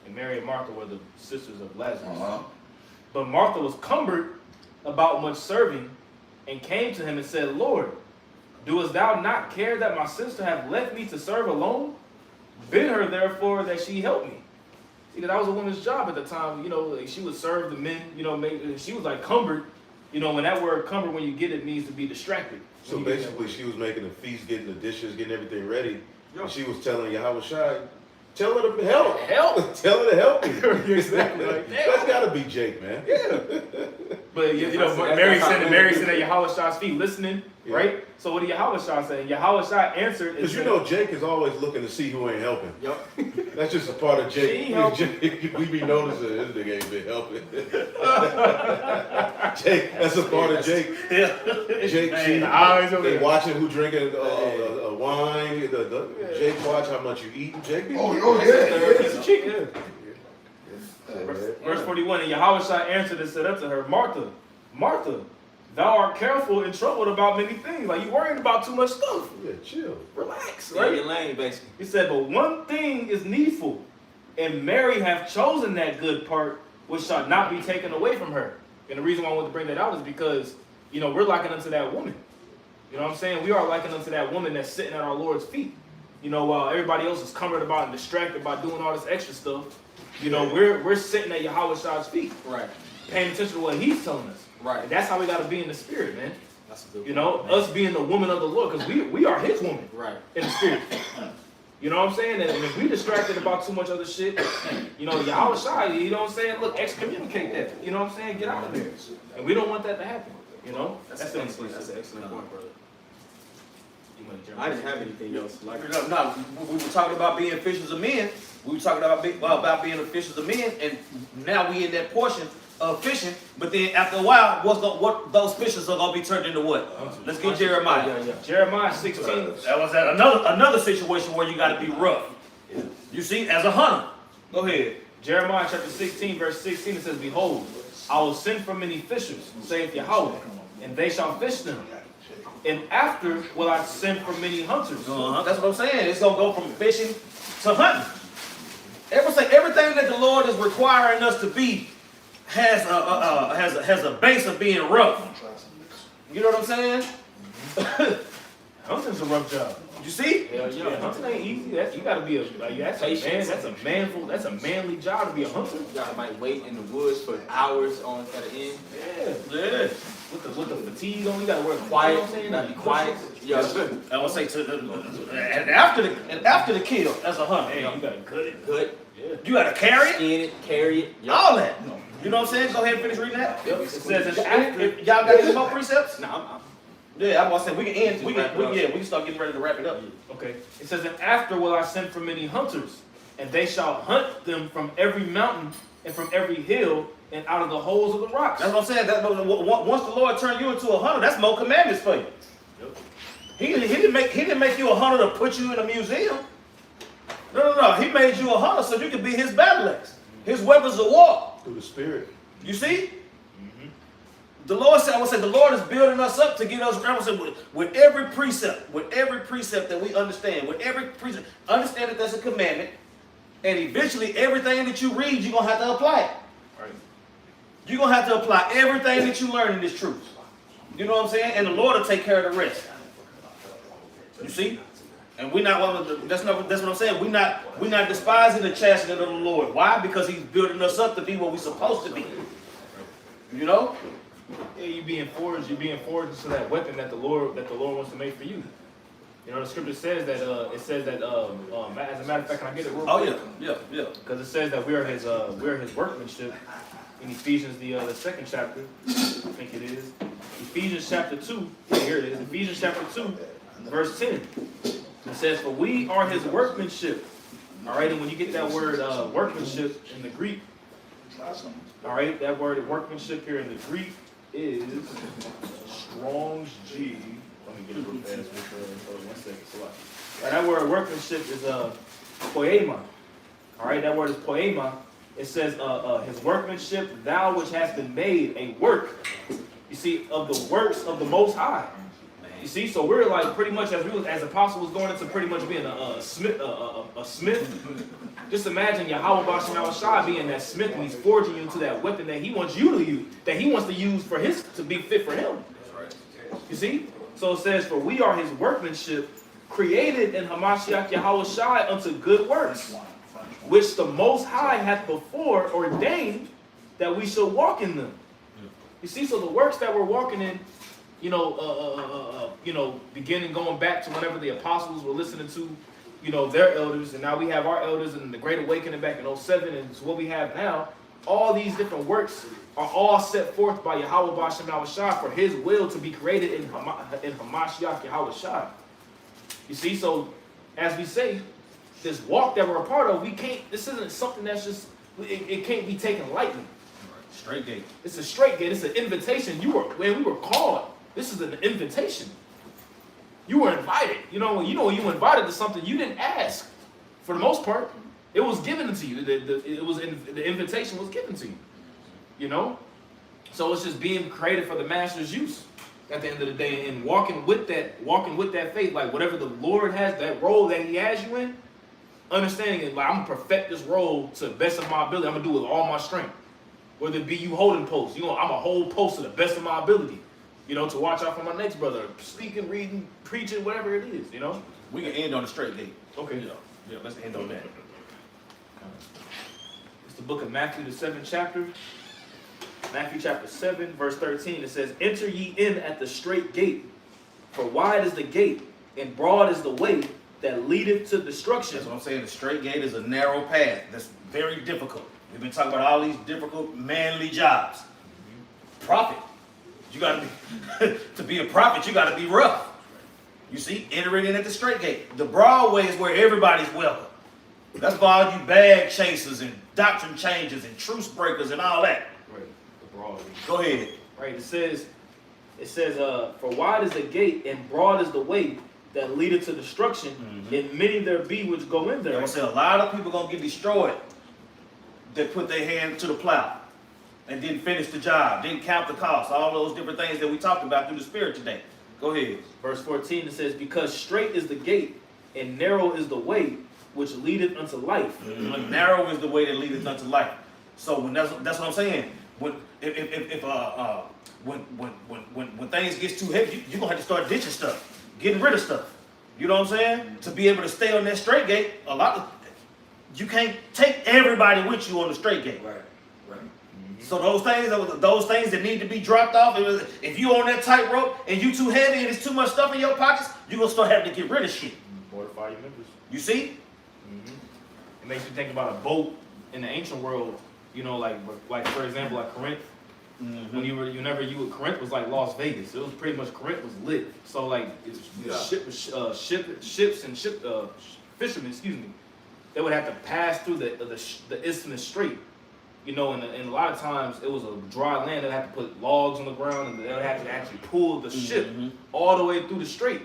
D: And Mary and Martha were the sisters of Lazarus. But Martha was cumbered about much serving, and came to him and said, Lord, doest thou not care that my sister hath left me to serve alone? Bid her therefore that she help me. See, that was a woman's job at the time. You know, like she would serve the men. You know, she was like cumbered. You know, when that word cumbered, when you get it, means to be distracted.
G: So basically, she was making the feast, getting the dishes, getting everything ready. And she was telling Yahweh Shai, tell her to help.
D: Help.
G: Tell her to help me.
D: Exactly. Like,
G: That's gotta be Jake, man.
D: Yeah. But you know, Mary sitting at Yahweh's feet listening, right? So what did Yahweh say? Yahweh answered.
G: Because you know Jake is always looking to see who ain't helping.
B: Yep.
G: That's just a part of Jake.
D: She helped.
G: We be noticing this nigga ain't been helping. Jake, that's a part of Jake. Jake,
D: Man,
G: see,
D: the eyes over
G: they
D: there.
G: watching who drinking wine. Jake watch how much you eat. Jake be
D: Piece of chicken.
G: yeah.
D: Verse 41, and Yahweh answered and said unto her, Martha, Martha, thou art careful and troubled about many things. Like you worrying about too much stuff.
G: Yeah, chill.
D: Relax,
B: Stay in your lane, basically.
D: He said, but one thing is needful, and Mary hath chosen that good part, which shall not be taken away from her. And the reason why I want to bring that out is because, you know, we're likened unto that woman. You know what I'm saying? We are likened unto that woman that's sitting at our Lord's feet. You know, while everybody else is cumbered about and distracted by doing all this extra stuff, you know, we're sitting at Yahweh's feet,
B: Right.
D: paying attention to what he's telling us.
B: Right.
D: And that's how we got to be in the spirit, man.
B: That's a good
D: You know, us being the woman of the Lord, because we are his woman
B: Right.
D: in the spirit. You know what I'm saying? And if we distracted about too much other shit, you know, Yahweh, you know what I'm saying? Look, excommunicate that. You know what I'm saying? Get out of there. And we don't want that to happen. You know?
B: That's an excellent point, brother.
D: You want to
B: I didn't have anything else. Like,
A: No, we were talking about being fishers of men. We were talking about being fishers of men, and now we in that portion of fishing. But then after a while, what those fishers are gonna be turned into what? Let's get Jeremiah.
D: Jeremiah 16.
A: That was at another situation where you got to be rough. You see, as a hunter. Go ahead.
D: Jeremiah chapter 16, verse 16, it says, behold, I will send for many fishers, saith Yahweh, and they shall fish them. And after will I send for many hunters.
A: That's what I'm saying. It's gonna go from fishing to hunting. Everything that the Lord is requiring us to be has a base of being rough. You know what I'm saying?
D: Hunting's a rough job.
A: You see?
D: Hell yeah, hunting ain't easy. That's, you gotta be that's a manly job to be a hunter.
B: you got to wait in the woods for hours on at the end.
D: Yeah. With the fatigue on, you gotta work
B: Quiet.
D: You know what I'm saying?
B: You got to be quiet. Yeah.
A: I would say and after the kill as a hunter,
D: Hey, you gotta cut it.
B: Good.
D: Yeah.
A: you gotta carry it,
B: Skin it, carry it. Yep.
A: all that. You know what I'm saying? Go ahead and finish reading that.
D: Yep. It says that after
A: If y'all got any more precepts?
B: Nah,
A: Yeah, I'm gonna say we can end. We
B: Wrap it up.
A: can start getting ready to wrap it up.
D: Okay. It says, and after will I send for many hunters, and they shall hunt them from every mountain and from every hill and out of the holes of the rocks.
A: That's what I'm saying. Once the Lord turned you into a hunter, that's more commandments for you.
D: Yep.
A: He didn't make you a hunter to put you in a museum. No. He made you a hunter so you could be his battle axe, his weapons of war.
G: Through the spirit.
A: You see? The Lord said, I would say the Lord is building us up to get us, I would say, with every precept that we understand, with every precept, understand that that's a commandment, and eventually everything that you read, you're going to have to apply it.
D: Right.
A: You're going to have to apply everything that you learn in this truth. You know what I'm saying? And the Lord will take care of the rest. You see? And we're not, that's what I'm saying. We're not despising the chastening of the Lord. Why? Because he's building us up to be what we're supposed to be. You know?
D: Yeah, you're being forged into that weapon that the Lord wants to make for you. You know, the scripture says that as a matter of fact, can I get it real quick?
A: Yeah.
D: Because it says that we are his workmanship in Ephesians the second chapter, I think it is. Ephesians chapter 2, here it is, Ephesians chapter 2, verse 10. It says, for we are his workmanship. All right, and when you get that word workmanship in the Greek, all right, that word workmanship here in the Greek is Strong's G. Let me get it real fast. Hold on 1 second. So that word workmanship is poema. All right, that word is poema. It says his workmanship, thou which hast been made a work. You see, of the works of the Most High. You see, so we're like pretty much as Apostle was going into pretty much being a smith. Just imagine Yahweh Bashem Yahushua being that smith, and he's forging you into that weapon that he wants you to use, that he wants to use for his to be fit for him. You see, so it says, for we are his workmanship, created in Hamashiach Yahushua unto good works, which the Most High hath before ordained that we shall walk in them. You see, so the works that we're walking in, beginning going back to whenever the apostles were listening to, their elders, and now we have our elders in the Great Awakening back in 07, and it's what we have now. All these different works are all set forth by Yahweh Bashem Yahushua for his will to be created in Hamashiach Yahushua. You see, so as we say, this walk that we're a part of, this isn't something that's just, it can't be taken lightly.
A: Straight gate.
D: It's a straight gate. It's an invitation. We were called. This is an invitation. You were invited. When you were invited to something, you didn't ask. For the most part, it was given to you. The invitation was given to you. So it's just being created for the master's use at the end of the day, and walking with that faith, like whatever the Lord has, that role that he has you in, understanding it, like I'm gonna perfect this role to the best of my ability. I'm gonna do it with all my strength. Whether it be you holding posts, I'm a hold post to the best of my ability. To watch out for my next brother, speaking, reading, preaching, whatever it is,
A: We can end on the straight gate.
D: Okay.
A: Yeah, let's end on that.
D: It's the book of Matthew, the 7th chapter. Matthew chapter 7, verse 13. It says, enter ye in at the straight gate, for wide is the gate, and broad is the way that leadeth to destruction.
A: That's what I'm saying. The straight gate is a narrow path that's very difficult. We've been talking about all these difficult manly jobs. Prophet. You gotta be, to be a prophet, you gotta be rough. You see, entering in at the straight gate. The broad way is where everybody's welcome. That's for all you bag chasers and doctrine changers and truce breakers and all that.
D: Right, the broad way.
A: Go ahead.
D: Right, it says, for wide is the gate and broad is the way that leadeth to destruction, and many there be which go in there.
A: I'm saying a lot of people gonna get destroyed that put their hand to the plow and didn't finish the job, didn't count the cost, all those different things that we talked about through the Spirit today. Go ahead.
D: Verse 14, it says, because straight is the gate and narrow is the way which leadeth unto life.
A: Narrow is the way that leadeth unto life. So when that's what I'm saying. When things get too heavy, you're gonna have to start ditching stuff, getting rid of stuff. You know what I'm saying? To be able to stay on that straight gate, you can't take everybody with you on the straight gate.
C: Right.
A: So those things that need to be dropped off, if you on that tightrope and you too heavy and there's too much stuff in your pockets, you're going to start having to get rid of shit.
D: Mortify your members.
A: You see?
D: It makes you think about a boat in the ancient world, like for example, like Corinth. Whenever you were Corinth was like Las Vegas. It was pretty much Corinth was lit. So like ships and fishermen, they would have to pass through the Isthmus Strait. And a lot of times it was a dry land. They'd have to put logs on the ground, and they would have to actually pull the ship all the way through the strait.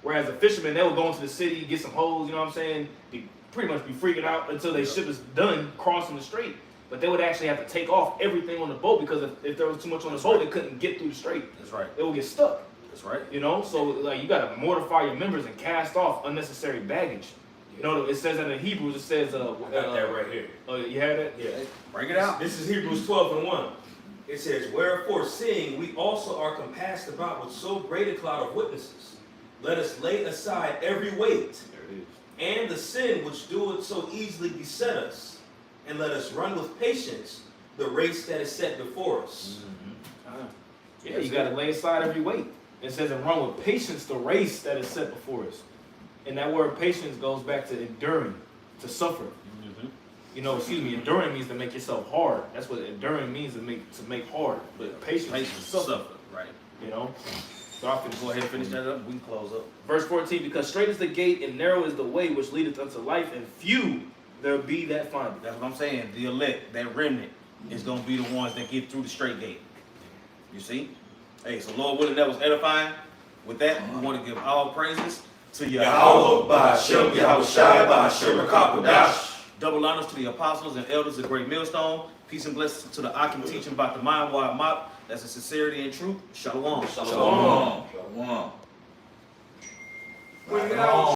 D: Whereas the fishermen, they would go into the city, get some holes, pretty much be freaking out until their ship is done crossing the strait. But they would actually have to take off everything on the boat because if there was too much on the boat, they couldn't get through the strait.
A: That's right.
D: They would get stuck.
A: That's right.
D: You know, so like you gotta mortify your members and cast off unnecessary baggage. You know, it says that in Hebrews. It says,
F: I got that right here.
D: You had that?
F: Yeah.
A: Bring it out.
F: This is Hebrews 12:1. It says, wherefore, seeing we also are compassed about with so great a cloud of witnesses, let us lay aside every weight and the sin which doeth so easily beset us, and let us run with patience the race that is set before us.
D: Yeah, you gotta lay aside every weight. It says, and run with patience the race that is set before us. And that word patience goes back to enduring, to suffer. You know, enduring means to make yourself hard. That's what enduring means, to make hard. But patience is to suffer.
A: Right.
D: You know? So I can
A: Go ahead and finish that up. We can close up.
D: Verse 14, because straight is the gate and narrow is the way which leadeth unto life, and few there be that find it.
A: That's what I'm saying. The elect, that remnant, is going to be the ones that get through the straight gate. You see? Hey, so Lord willing, that was edifying. With that, we want to give all praises to Yahweh, Ba'ashem, Yahushai, Ba'ashem, Rakakwadash. Double honors to the apostles and elders of Great Millstone. Peace and blessings to the Akim teaching about the mind wide mop. That's a sincerity and truth. Shalom.
C: Shalom. Shalom.
B: Bring it out.